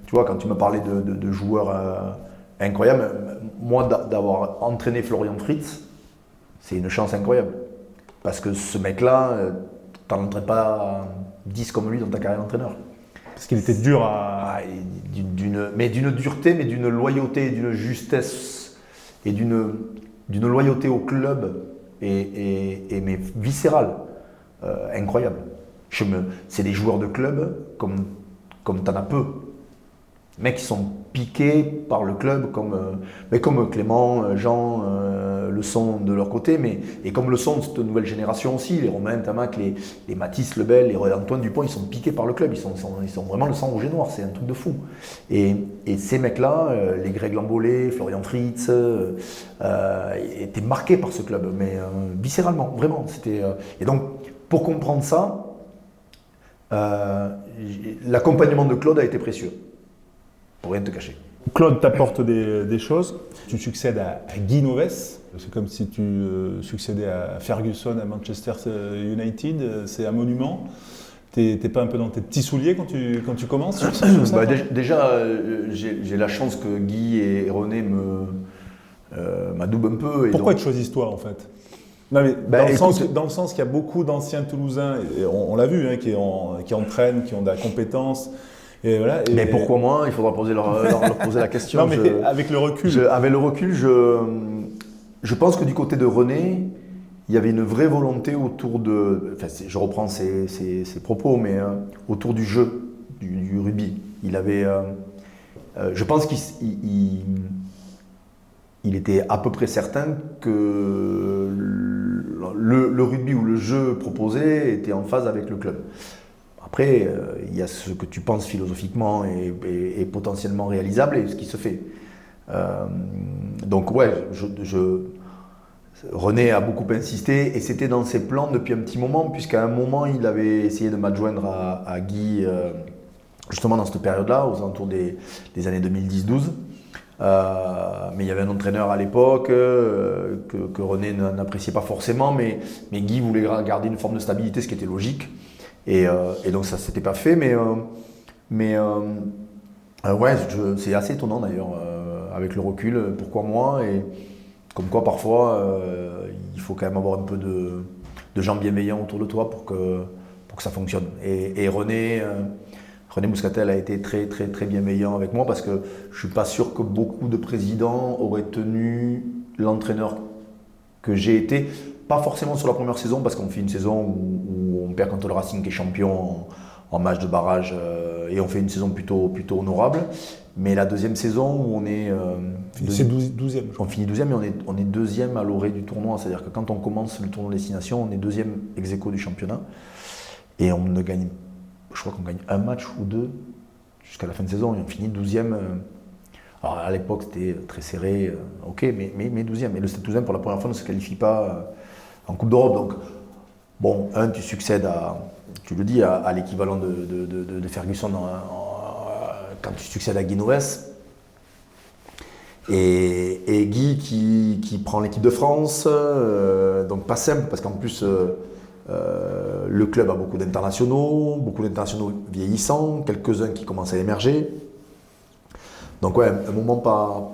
tu vois, quand tu me parlais de joueurs incroyables, moi, d'avoir entraîné Florian Fritz, c'est une chance incroyable. Parce que ce mec-là, tu n'en entraînes pas 10 comme lui dans ta carrière d'entraîneur. Parce qu'il était dur à... Mais d'une dureté, mais d'une loyauté, d'une justesse et d'une loyauté au club mais viscérale, incroyable. C'est des joueurs de club comme t'en as peu. Mecs qui sont piqués par le club, comme Clément, Jean le sont de leur côté, et comme le sont de cette nouvelle génération aussi, les Romain Tamac, les Mathis Lebel, les Antoine Dupont, ils sont piqués par le club, ils sont vraiment le sang rouge et noir, c'est un truc de fou. Et ces mecs-là, les Greg Lambolé, Florian Fritz, étaient marqués par ce club, mais viscéralement, vraiment. Et donc, pour comprendre ça, l'accompagnement de Claude a été précieux, pour rien te cacher. Claude t'apporte des choses. Tu succèdes à Guy Noves. C'est comme si tu succédais à Ferguson à Manchester United. C'est un monument. T'es pas un peu dans tes petits souliers quand tu commences sur ça Déjà, j'ai la chance que Guy et René m'adoubent un peu. Pourquoi ils te choisissent toi en fait? Non, mais dans le sens qu'il y a beaucoup d'anciens Toulousains, et on l'a vu, qui entraînent, qui ont de la compétence. Et voilà, mais pourquoi moi? Il faudra leur poser la question. Non, mais avec le recul. Avec le recul, je pense que du côté de René, il y avait une vraie volonté autour de. Enfin, je reprends ses propos, mais autour du jeu, du rugby. Il avait. Je pense qu'il était à peu près certain que le rugby ou le jeu proposé était en phase avec le club. Après, il y a ce que tu penses philosophiquement et potentiellement réalisable et ce qui se fait. Donc ouais, René a beaucoup insisté et c'était dans ses plans depuis un petit moment, puisqu'à un moment il avait essayé de m'adjoindre à Guy, justement dans cette période-là, aux alentours des années 2010-12. Mais il y avait un entraîneur à l'époque que René n'appréciait pas forcément, mais Guy voulait garder une forme de stabilité, ce qui était logique. Et donc ça ne s'était pas fait, mais ouais, c'est assez étonnant d'ailleurs, avec le recul, pourquoi moi, et comme quoi parfois il faut quand même avoir un peu de gens bienveillants autour de toi pour que ça fonctionne. Et René Mouscatel a été très très très bienveillant avec moi, parce que je ne suis pas sûr que beaucoup de présidents auraient tenu l'entraîneur que j'ai été. Pas forcément sur la première saison, parce qu'on fait une saison où on perd contre le Racing qui est champion en match de barrage, et on fait une saison plutôt honorable. Mais la deuxième saison où on est... c'est 12e. On finit 12e et on est deuxième à l'orée du tournoi. C'est-à-dire que quand on commence le tournoi de destination, on est deuxième ex aequo du championnat. Et on ne gagne... Je crois qu'on gagne un match ou deux jusqu'à la fin de saison et on finit 12e. Alors à l'époque c'était très serré, ok, mais 12e. Et le Stade Toulousain pour la première fois ne se qualifie pas en Coupe d'Europe. Donc bon, tu succèdes tu le dis, à l'équivalent de Ferguson quand tu succèdes à Guy Noves. Et Guy qui prend l'équipe de France, donc pas simple, parce qu'en plus le club a beaucoup d'internationaux vieillissants, quelques-uns qui commencent à émerger. Donc ouais, un moment pas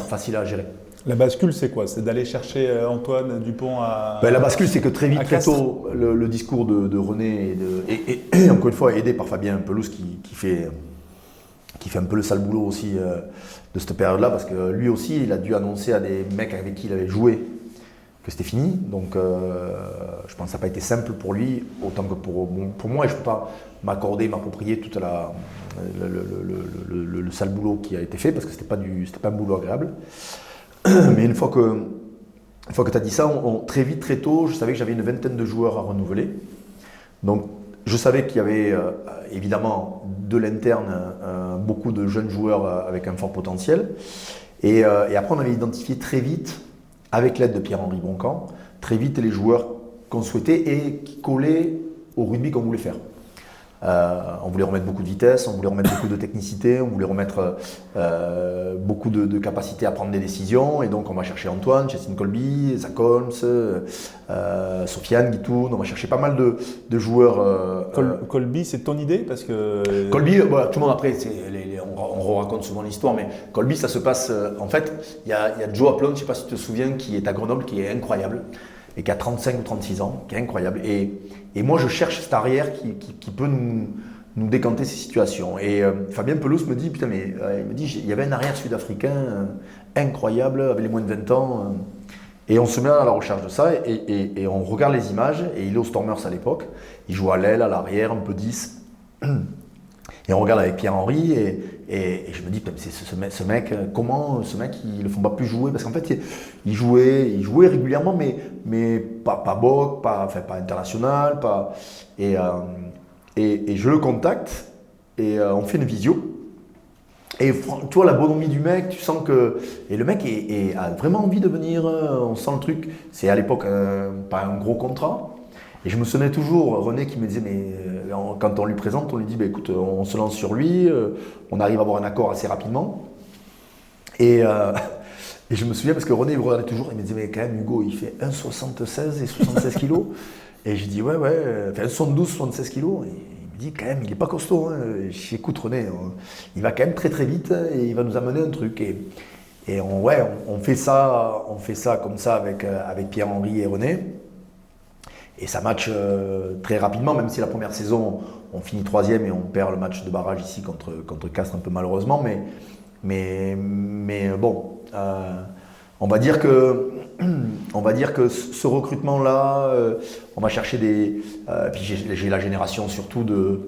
facile à gérer. La bascule, c'est quoi? C'est d'aller chercher Antoine Dupont à... La bascule, c'est que très vite, très tôt, le discours de René et encore une fois aidé par Fabien Pelouse qui fait un peu le sale boulot aussi de cette période-là, parce que lui aussi, il a dû annoncer à des mecs avec qui il avait joué que c'était fini. Donc je pense que ça n'a pas été simple pour lui, autant que pour moi, et je ne peux pas m'approprier tout le sale boulot qui a été fait, parce que c'était pas un boulot agréable. Mais une fois que tu as dit ça, très vite, très tôt, je savais que j'avais une vingtaine de joueurs à renouveler. Donc je savais qu'il y avait évidemment de l'interne beaucoup de jeunes joueurs avec un fort potentiel. Et après, on avait identifié très vite, avec l'aide de Pierre-Henri Boncamp, très vite les joueurs qu'on souhaitait et qui collaient au rugby qu'on voulait faire. On voulait remettre beaucoup de vitesse, on voulait remettre beaucoup de technicité, on voulait remettre beaucoup de capacité à prendre des décisions. Et donc on va chercher Antoine, Justin Colby, Zach Holmes, Sofiane Guitoun, on va chercher pas mal de joueurs. Colby, c'est ton idée parce que... Colby, voilà, tout le monde après, on raconte souvent l'histoire, mais Colby, ça se passe... en fait, il y a Joe Aplon, je ne sais pas si tu te souviens, qui est à Grenoble, qui est incroyable, et qui a 35 ou 36 ans, qui est incroyable. Et moi, je cherche cet arrière qui peut nous décanter ces situations. Et Fabien Pelouse me dit, putain, mais il me dit, il y avait un arrière sud-africain incroyable, avec les moins de 20 ans. Et on se met à la recherche de ça, et on regarde les images, et il est au Stormers à l'époque. Il joue à l'aile, à l'arrière, un peu 10. Et on regarde avec Pierre-Henri et je me dis, c'est ce mec, comment ce mec, ils le font pas plus jouer? Parce qu'en fait, il jouait régulièrement, mais pas boc, pas international, et je le contacte et on fait une visio. Et tu vois la bonhomie du mec, tu sens que... Et le mec a vraiment envie de venir, on sent le truc. C'est à l'époque pas un gros contrat. Et je me souvenais toujours, René qui me disait, mais quand on lui présente, on lui dit, bah, écoute, on se lance sur lui, on arrive à avoir un accord assez rapidement. Et je me souviens, parce que René il me regardait toujours, il me disait, mais quand même Hugo, il fait 1,76 et 76 kilos. Et je dis, ouais, enfin 72, 76 kilos. Et il me dit, quand même, il n'est pas costaud. Hein. Je dis, écoute René, il va quand même très très vite et il va nous amener un truc. Et on fait ça comme ça avec Pierre-Henri et René. Et ça match très rapidement, même si la première saison, on finit 3e et on perd le match de barrage ici contre Castres un peu malheureusement. Mais bon, on va dire que ce recrutement-là, on va chercher puis j'ai la génération surtout de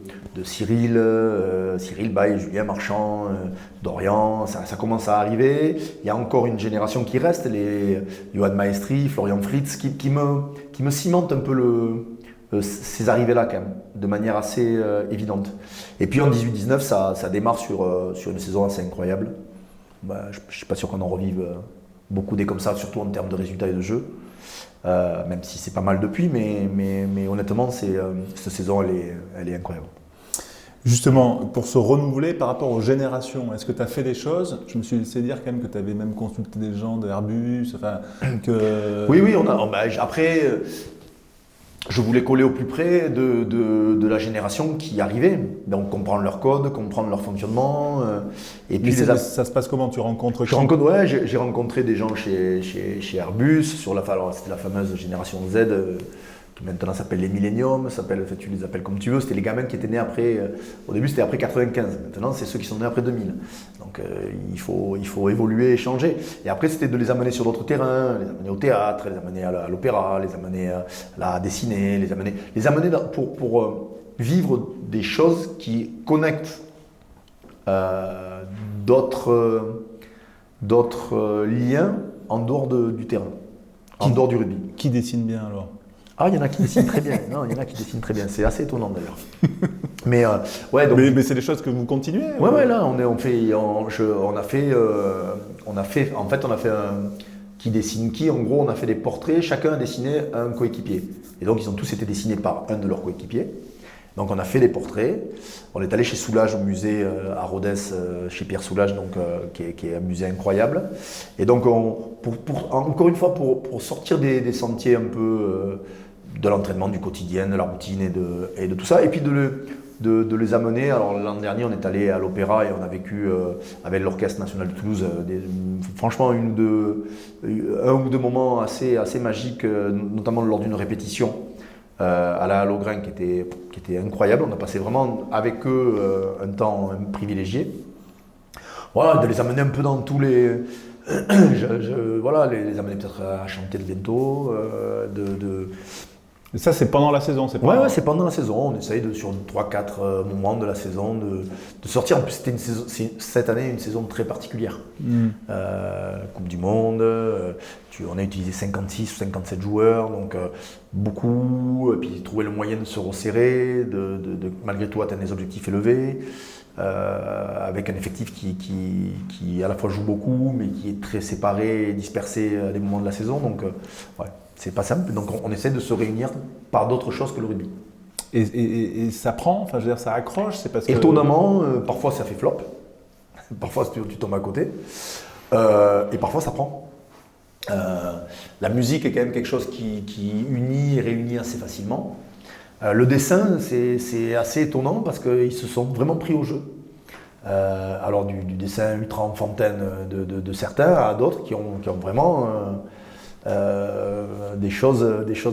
Cyril Bay, Julien Marchand, Dorian, ça commence à arriver. Il y a encore une génération qui reste, les Johan Maestri, Florian Fritz, qui me cimentent un peu ces arrivées-là quand même, de manière assez évidente. Et puis en 18-19, ça démarre sur une saison assez incroyable. Bah, je ne suis pas sûr qu'on en revive beaucoup des comme ça, surtout en termes de résultats et de jeu. Même si c'est pas mal depuis, mais honnêtement, cette saison, elle est incroyable. Justement, pour se renouveler par rapport aux générations, est-ce que tu as fait des choses? Je me suis laissé dire quand même que tu avais même consulté des gens de Airbus, enfin que... Oui, après, je voulais coller au plus près de la génération qui arrivait, donc comprendre leur code, comprendre leur fonctionnement. Et puis ça se passe comment? Tu rencontres qui? J'ai rencontré des gens chez Airbus, c'était la fameuse génération Z, qui maintenant s'appelle les Millennium, tu les appelles comme tu veux, c'était les gamins qui étaient nés après, au début c'était après 95, maintenant c'est ceux qui sont nés après 2000. Donc il faut évoluer et changer. Et après c'était de les amener sur d'autres terrains, les amener au théâtre, les amener à l'opéra, les amener à la dessinée, les amener pour vivre des choses qui connectent d'autres liens en dehors du terrain, en dehors du rugby. Qui dessine bien alors? Ah, il y en a qui dessinent très bien. Non, il y en a qui dessinent très bien. C'est assez étonnant d'ailleurs. Mais mais c'est des choses que vous continuez? Ouais, là, on a fait un qui dessine qui. En gros, on a fait des portraits. Chacun a dessiné un coéquipier. Et donc, ils ont tous été dessinés par un de leurs coéquipiers. Donc, on a fait des portraits. On est allé chez Soulage au musée à Rodez, chez Pierre Soulage, donc qui est un musée incroyable. Et donc, encore une fois, pour sortir des sentiers un peu de l'entraînement, du quotidien, de la routine et de tout ça, et puis de les amener. Alors l'an dernier, on est allé à l'Opéra et on a vécu avec l'Orchestre National de Toulouse, franchement un ou deux moments assez magiques, notamment lors d'une répétition à la Hallogrin qui était incroyable. On a passé vraiment avec eux un temps privilégié. Voilà, de les amener un peu dans tous les... les amener peut-être à chanter le Vento, Et ça, c'est pendant la saison, c'est pas... Ouais, c'est pendant la saison. On essaye sur 3-4 moments de la saison de sortir. En plus, c'est cette année une saison très particulière. Coupe du Monde, on a utilisé 56 ou 57 joueurs, donc beaucoup. Et puis trouver le moyen de se resserrer, de malgré tout atteindre les objectifs élevés, avec un effectif qui à la fois joue beaucoup, mais qui est très séparé et dispersé à des moments de la saison. Donc, c'est pas simple, donc on essaie de se réunir par d'autres choses que le rugby. Et ça prend, enfin je veux dire, ça accroche, c'est parce que... Étonnamment, parfois ça fait flop, parfois tu tombes à côté, et parfois ça prend. La musique est quand même quelque chose qui unit et réunit assez facilement. Le dessin, c'est assez étonnant parce qu'ils se sont vraiment pris au jeu. Alors du dessin ultra enfantin de certains à d'autres qui ont vraiment... des choses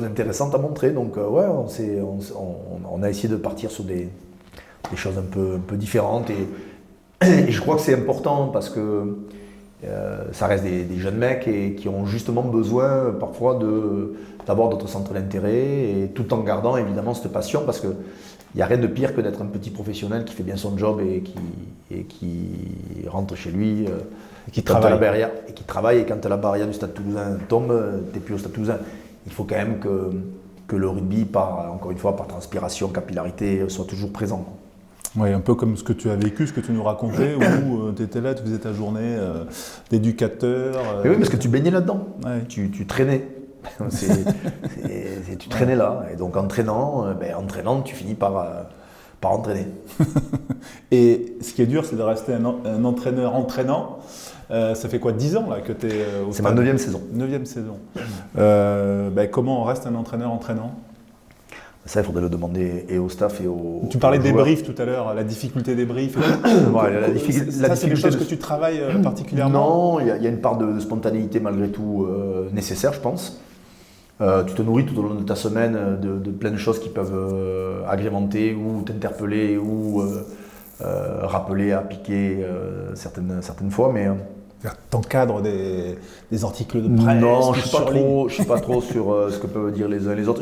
intéressantes à montrer. Donc on a essayé de partir sur des choses un peu différentes et je crois que c'est important parce que ça reste des jeunes mecs et qui ont justement besoin parfois d'avoir d'autres centres d'intérêt et tout en gardant évidemment cette passion parce que il n'y a rien de pire que d'être un petit professionnel qui fait bien son job et qui rentre chez lui, qui quand travaille. la barrière, et qui travaille. Et quand la barrière du Stade Toulousain tombe, tu n'es plus au Stade Toulousain. Il faut quand même que le rugby, encore une fois, par transpiration, capillarité, soit toujours présent. Oui, un peu comme ce que tu as vécu, ce que tu nous racontais, où tu étais là, tu faisais ta journée d'éducateur. Mais oui, parce que tu baignais là-dedans, Ouais. tu traînais. Tu traînais là. Et donc entraînant, tu finis par entraîner. Et ce qui est dur, c'est de rester un entraîneur entraînant. Ça fait quoi, 10 ans là, que tu es au C'est ma stade 9e saison. 9e saison. Comment on reste un entraîneur entraînant? Ça, il faudrait le demander et au staff et aux Tu parlais des joueurs. briefs tout à l'heure, la difficulté des briefs. Ouais, la difficulté Ça, c'est des de- choses que tu travailles particulièrement? Non, il y a une part de spontanéité malgré tout nécessaire, je pense. Tu te nourris tout au long de ta semaine de plein de choses qui peuvent agrémenter ou t'interpeller ou rappeler à piquer certaines fois. Mais T'encadres des articles de presse? non, tu je suis pas trop sur ce que peuvent dire les uns et les autres.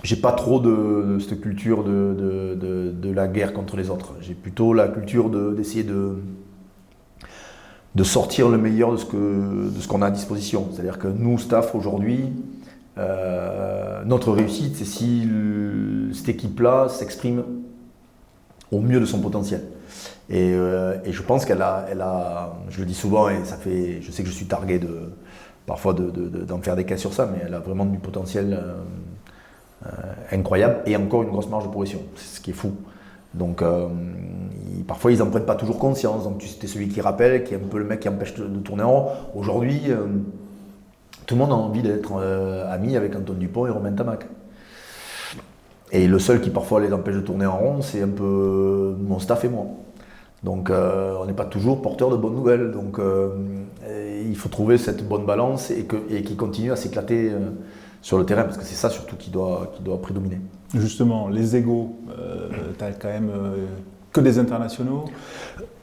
J'ai pas trop de cette culture de la guerre contre les autres. J'ai plutôt la culture d'essayer de sortir le meilleur de ce qu'on a à disposition. C'est-à-dire que nous, staff, aujourd'hui, notre réussite, c'est si cette équipe-là s'exprime au mieux de son potentiel. Et je pense qu'elle a, je le dis souvent, et je sais que je suis targué parfois d'en faire des cas sur ça, mais elle a vraiment du potentiel incroyable et encore une grosse marge de progression. C'est ce qui est fou. Donc parfois ils n'en prennent pas toujours conscience. Donc tu es celui qui rappelle, qui est un peu le mec qui empêche de tourner en rond. Aujourd'hui, tout le monde a envie d'être ami avec Antoine Dupont et Romain Tamac. Et le seul qui parfois les empêche de tourner en rond, c'est un peu mon staff et moi. Donc on n'est pas toujours porteur de bonnes nouvelles. Donc il faut trouver cette bonne balance et qui continue à s'éclater sur le terrain, parce que c'est ça surtout qui doit prédominer. Justement, les égos, tu as quand même que des internationaux.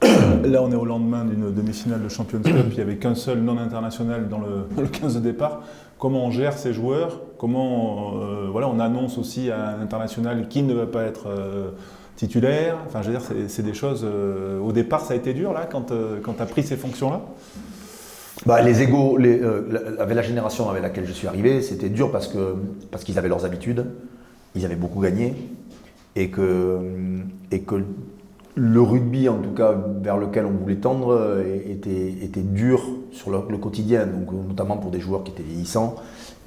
Là, on est au lendemain d'une demi-finale de Champions Cup, il n'y avait qu'un seul non-international dans le 15 de départ. Comment on gère ces joueurs? Comment on annonce aussi à un international qui ne va pas être titulaire? Enfin, je veux dire, c'est des choses... au départ, ça a été dur, là, quand tu as pris ces fonctions-là? Les égos, avec la génération avec laquelle je suis arrivé, c'était dur parce qu'ils avaient leurs habitudes, ils avaient beaucoup gagné, et que le rugby, en tout cas vers lequel on voulait tendre, était dur sur le quotidien, donc notamment pour des joueurs qui étaient vieillissants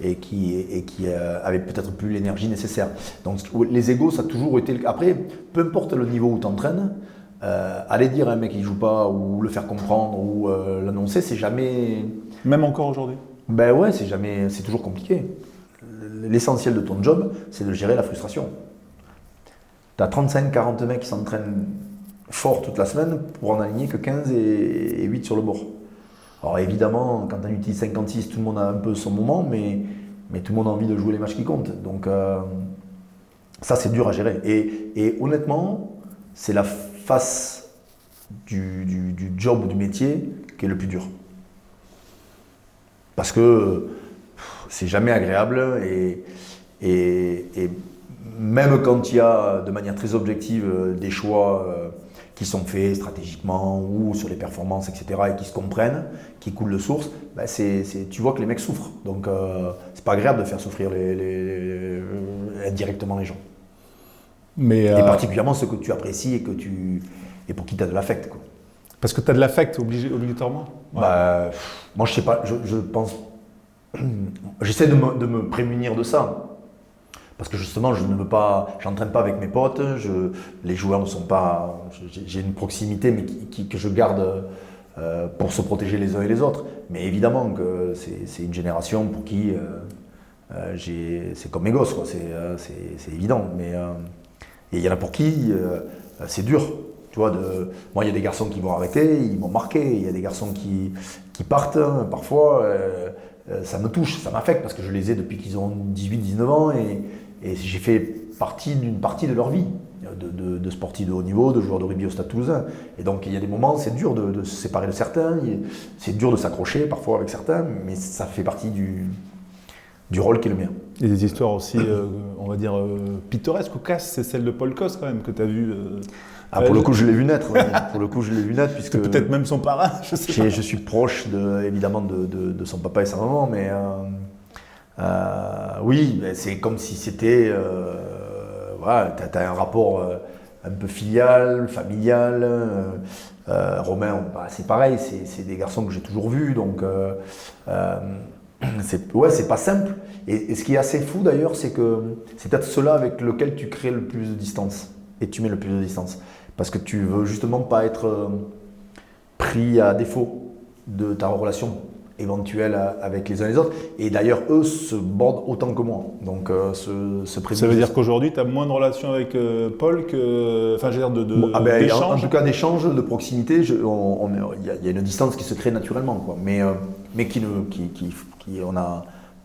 et qui avaient peut-être plus l'énergie nécessaire. Donc les égos, ça a toujours été... Après, peu importe le niveau où tu entraînes, aller dire à un mec qui ne joue pas, ou le faire comprendre, ou l'annoncer, c'est jamais... Même encore aujourd'hui? Ben ouais, c'est toujours compliqué. L'essentiel de ton job, c'est de gérer la frustration. Tu as 35-40 mecs qui s'entraînent fort toute la semaine pour en aligner que 15 et 8 sur le bord. Alors évidemment, quand tu en utilises 56, tout le monde a un peu son moment, mais tout le monde a envie de jouer les matchs qui comptent. Donc ça, c'est dur à gérer. Et honnêtement, c'est la face du job ou du métier qui est le plus dur. Parce que c'est jamais agréable et même quand il y a de manière très objective des choix qui sont faits stratégiquement ou sur les performances, etc., et qui se comprennent, qui coulent de source, tu vois que les mecs souffrent. Donc c'est pas agréable de faire souffrir indirectement les gens. Et particulièrement ceux que tu apprécies et pour qui tu as de l'affect, quoi. Parce que tu as de l'affect obligatoirement? Ouais. Moi je sais pas, je pense... J'essaie de me prémunir de ça. Parce que justement, j'entraîne pas avec mes potes, les joueurs ne sont pas... J'ai une proximité mais que je garde pour se protéger les uns et les autres. Mais évidemment que c'est une génération pour qui c'est comme mes gosses, quoi. C'est évident. Mais il y en a pour qui c'est dur. Tu vois, moi, il y a des garçons qui vont arrêter, ils m'ont marqué. Il y a des garçons qui partent, parfois. Ça me touche, ça m'affecte parce que je les ai depuis qu'ils ont 18-19 ans et j'ai fait d'une partie de leur vie, de sportifs de haut niveau, de joueurs de rugby au Stade Toulousain. Et donc il y a des moments, c'est dur de se séparer de certains, c'est dur de s'accrocher parfois avec certains, mais ça fait partie du rôle qui est le mien. Et des histoires aussi, on va dire, pittoresques, cocasses, c'est celle de Paul Coste quand même, que tu as vu. Pour le coup, je l'ai vu naître. Ouais. Pour le coup, je l'ai vu naître, puisque c'est peut-être même son parrain, je sais pas. je suis proche, évidemment, de son papa et sa maman, mais oui, c'est comme si c'était... voilà, tu as un rapport un peu filial, familial. Romain, c'est pareil, c'est des garçons que j'ai toujours vus, donc c'est pas simple. Et ce qui est assez fou d'ailleurs, c'est que c'est peut-être ceux-là avec lequel tu crées le plus de distance et tu mets le plus de distance. Parce que tu veux justement pas être pris à défaut de ta relation éventuelle avec les uns et les autres. Et d'ailleurs, eux se bordent autant que moi. Donc, se prévenir. Ça veut dire qu'aujourd'hui, tu as moins de relations avec Paul que. Enfin, je veux dire, En d'échange. tout cas, d'échange, de proximité, il y a une distance qui se crée naturellement, quoi. Mais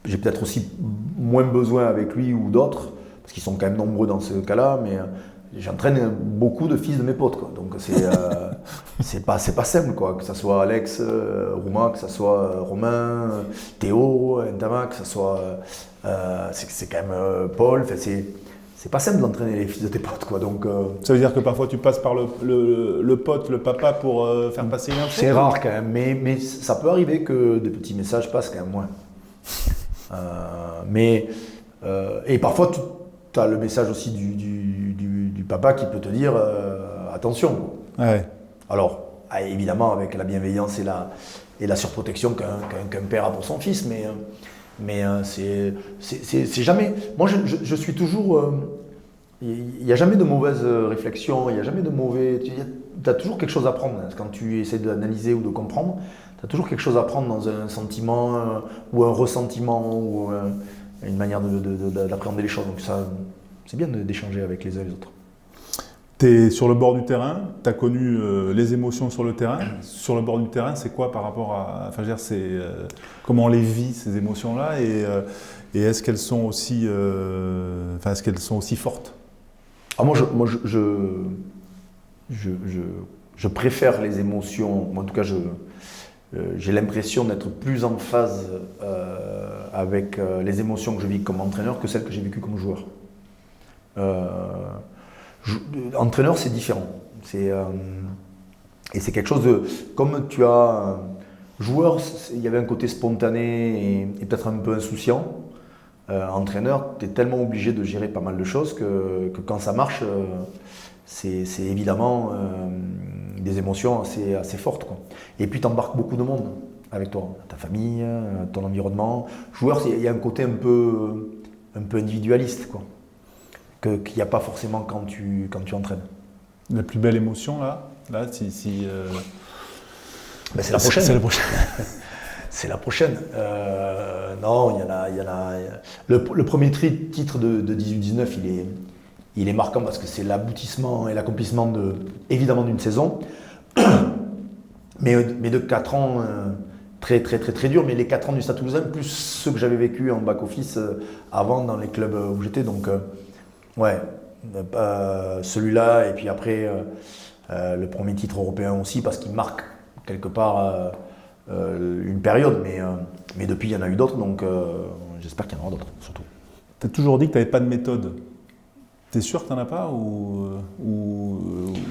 j'ai peut-être aussi moins besoin avec lui ou d'autres, parce qu'ils sont quand même nombreux dans ce cas-là, mais j'entraîne beaucoup de fils de mes potes, quoi. Donc c'est pas simple, quoi. Que ce soit Alex, Rouma, que ce soit Romain, Théo, Ntama, que ce soit c'est quand même Paul. Enfin, c'est pas simple d'entraîner les fils de tes potes, quoi. Donc ça veut dire que parfois tu passes par le pote, le papa pour faire passer une info. C'est rare quand même, mais ça peut arriver que des petits messages passent quand même moins. Et parfois tu as le message aussi du papa qui peut te dire attention. Ouais. Alors, évidemment, avec la bienveillance et la surprotection qu'un père a pour son fils, mais c'est jamais. Moi, je suis toujours. Il n'y a jamais de mauvaise réflexion, il n'y a jamais de mauvais. Tu as toujours quelque chose à prendre quand tu essaies d'analyser ou de comprendre. Tu as toujours quelque chose à prendre dans un sentiment ou un ressentiment ou une manière d'appréhender les choses. Donc, ça, c'est bien d'échanger avec les uns et les autres. Tu es sur le bord du terrain, tu as connu les émotions sur le terrain. Sur le bord du terrain, c'est quoi par rapport à. Enfin, je veux dire, comment on les vit, ces émotions-là, et est-ce qu'elles sont aussi. Est-ce qu'elles sont aussi fortes? Moi, je préfère les émotions. Moi, en tout cas, j'ai l'impression d'être plus en phase avec les émotions que je vis comme entraîneur que celles que j'ai vécues comme joueur. Entraîneur, c'est différent. Et c'est quelque chose de. Comme tu as. Joueur, il y avait un côté spontané et peut-être un peu insouciant. Entraîneur, tu es tellement obligé de gérer pas mal de choses que quand ça marche, c'est évidemment des émotions assez fortes, quoi. Et puis tu embarques beaucoup de monde avec toi, ta famille, ton environnement. Joueur, il y a un côté un peu individualiste, quoi, qu'il n'y a pas forcément quand tu entraînes. La plus belle émotion, là c'est la prochaine. C'est la prochaine. C'est la prochaine. Non, il y en a. Le premier titre de 18-19, il est marquant parce que c'est l'aboutissement et l'accomplissement évidemment d'une saison, mais de 4 ans très dur. Mais les 4 ans du Stade Toulousain, plus ceux que j'avais vécu en back-office avant dans les clubs où j'étais. Donc, celui-là, et puis après, le premier titre européen aussi, parce qu'il marque quelque part une période, mais depuis il y en a eu d'autres, donc j'espère qu'il y en aura d'autres, surtout. Tu as toujours dit que tu n'avais pas de méthode. Tu es sûr que tu n'en as pas ou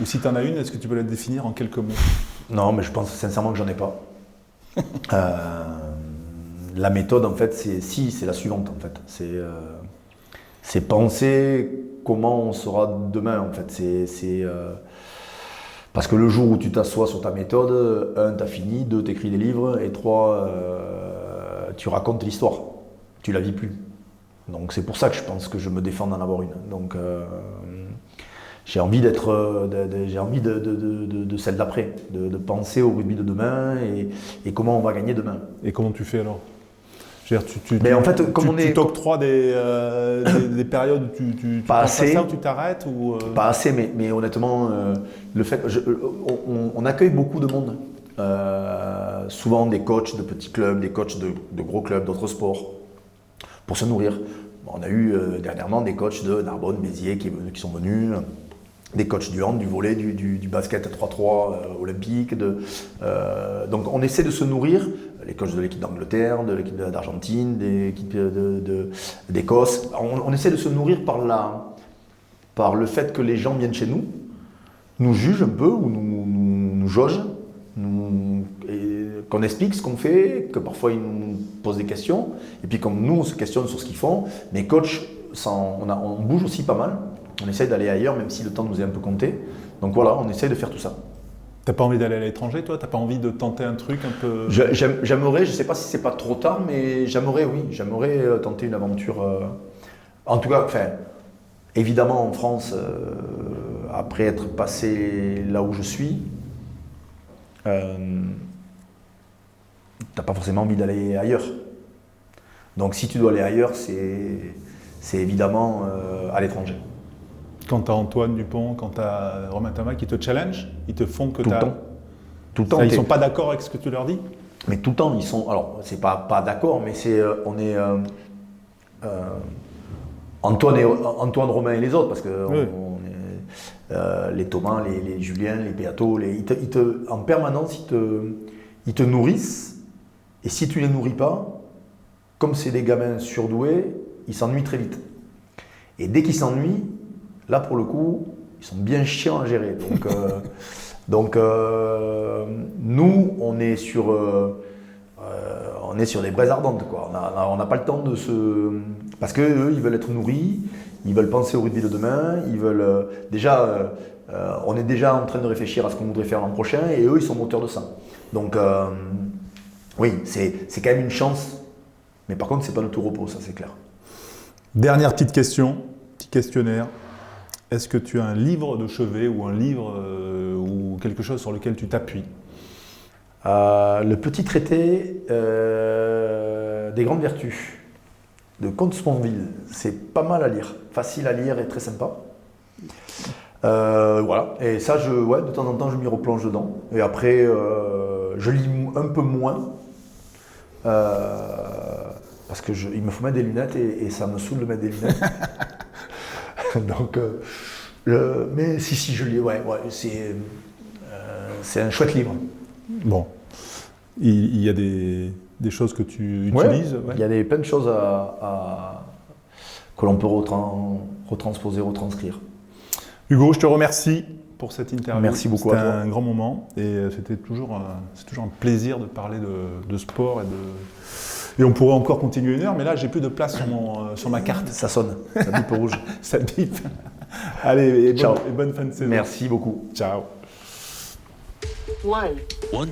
si tu en as une, est-ce que tu peux la définir en quelques mots? Non, mais je pense sincèrement que j'en ai pas. La méthode, en fait, c'est la suivante, en fait. C'est penser comment on sera demain, en fait. Parce que le jour où tu t'assois sur ta méthode, 1, tu as fini, 2, tu écris des livres, et 3, tu racontes l'histoire. Tu la vis plus. Donc c'est pour ça que je pense que je me défends d'en avoir une. Donc j'ai envie de celle d'après, de penser au rugby de demain et comment on va gagner demain. Et comment tu fais alors? Tu t'octroies des périodes où tu pas assez, ça, où tu t'arrêtes ou Pas assez, mais honnêtement, le fait, on accueille beaucoup de monde. Souvent des coachs de petits clubs, des coachs de gros clubs, d'autres sports, pour se nourrir. On a eu dernièrement des coachs de Narbonne, Béziers qui sont venus, des coachs du hand, du volley, du basket 3-3 olympique. Donc on essaie de se nourrir. les coachs de l'équipe d'Angleterre, de l'équipe d'Argentine, des équipes d'Écosse. On essaie de se nourrir par le fait que les gens viennent chez nous jugent un peu ou nous jaugent, qu'on explique ce qu'on fait, que parfois ils nous posent des questions, et puis comme nous on se questionne sur ce qu'ils font, mais coach, on bouge aussi pas mal, on essaye d'aller ailleurs même si le temps nous est un peu compté, donc voilà, on essaye de faire tout ça. T'as pas envie d'aller à l'étranger, toi? T'as pas envie de tenter un truc un peu... J'aimerais, je sais pas si c'est pas trop tard, mais j'aimerais tenter une aventure, en tout cas, enfin, évidemment en France, après être passé là où je suis, t'as pas forcément envie d'aller ailleurs. Donc si tu dois aller ailleurs, c'est évidemment à l'étranger. Quand t'as Antoine Dupont, quand t'as Romain Thomas qui te challenge, ils te font que Tout le temps. Tout le temps. Ils sont pas d'accord avec ce que tu leur dis? Mais tout le temps, ils sont... Alors, c'est pas d'accord, mais c'est... on est... Antoine, Romain et les autres, parce que oui. Les Thomas, les Julien, les Beato, en permanence, ils te nourrissent. Et si tu les nourris pas, comme c'est des gamins surdoués, ils s'ennuient très vite. Et dès qu'ils s'ennuient, là pour le coup, ils sont bien chiants à gérer. Donc, nous, on est sur des braises ardentes, quoi. On n'a pas le temps de se... Parce qu'eux, ils veulent être nourris, ils veulent penser au rugby de demain, ils veulent... on est déjà en train de réfléchir à ce qu'on voudrait faire l'an prochain, et eux, ils sont moteurs de ça. Donc, oui, c'est quand même une chance, mais par contre, c'est pas de tout repos, ça c'est clair. Dernière petite question, petit questionnaire. Est-ce que tu as un livre de chevet ou un livre ou quelque chose sur lequel tu t'appuies? Le petit traité des grandes vertus de Comte Sponville, c'est pas mal à lire, facile à lire et très sympa. Voilà, et ça, de temps en temps, je m'y replonge dedans. Et après, je lis un peu moins, parce qu'il me faut mettre des lunettes et ça me saoule de mettre des lunettes. Donc, mais si, je lis, c'est un chouette livre. Bon, il y a des choses que tu utilises? Il y a plein de choses que l'on peut retransposer, retranscrire. Hugo, je te remercie pour cette interview. Merci beaucoup à toi. C'était un grand moment et c'est toujours un plaisir de parler de sport et on pourrait encore continuer une heure, mais là j'ai plus de place sur ma carte. Ça sonne, ça bip rouge. Ça bip. Allez, ciao. Et bonne fin de saison. Merci beaucoup. Ciao. One, 1, 2,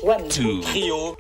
2. Trio.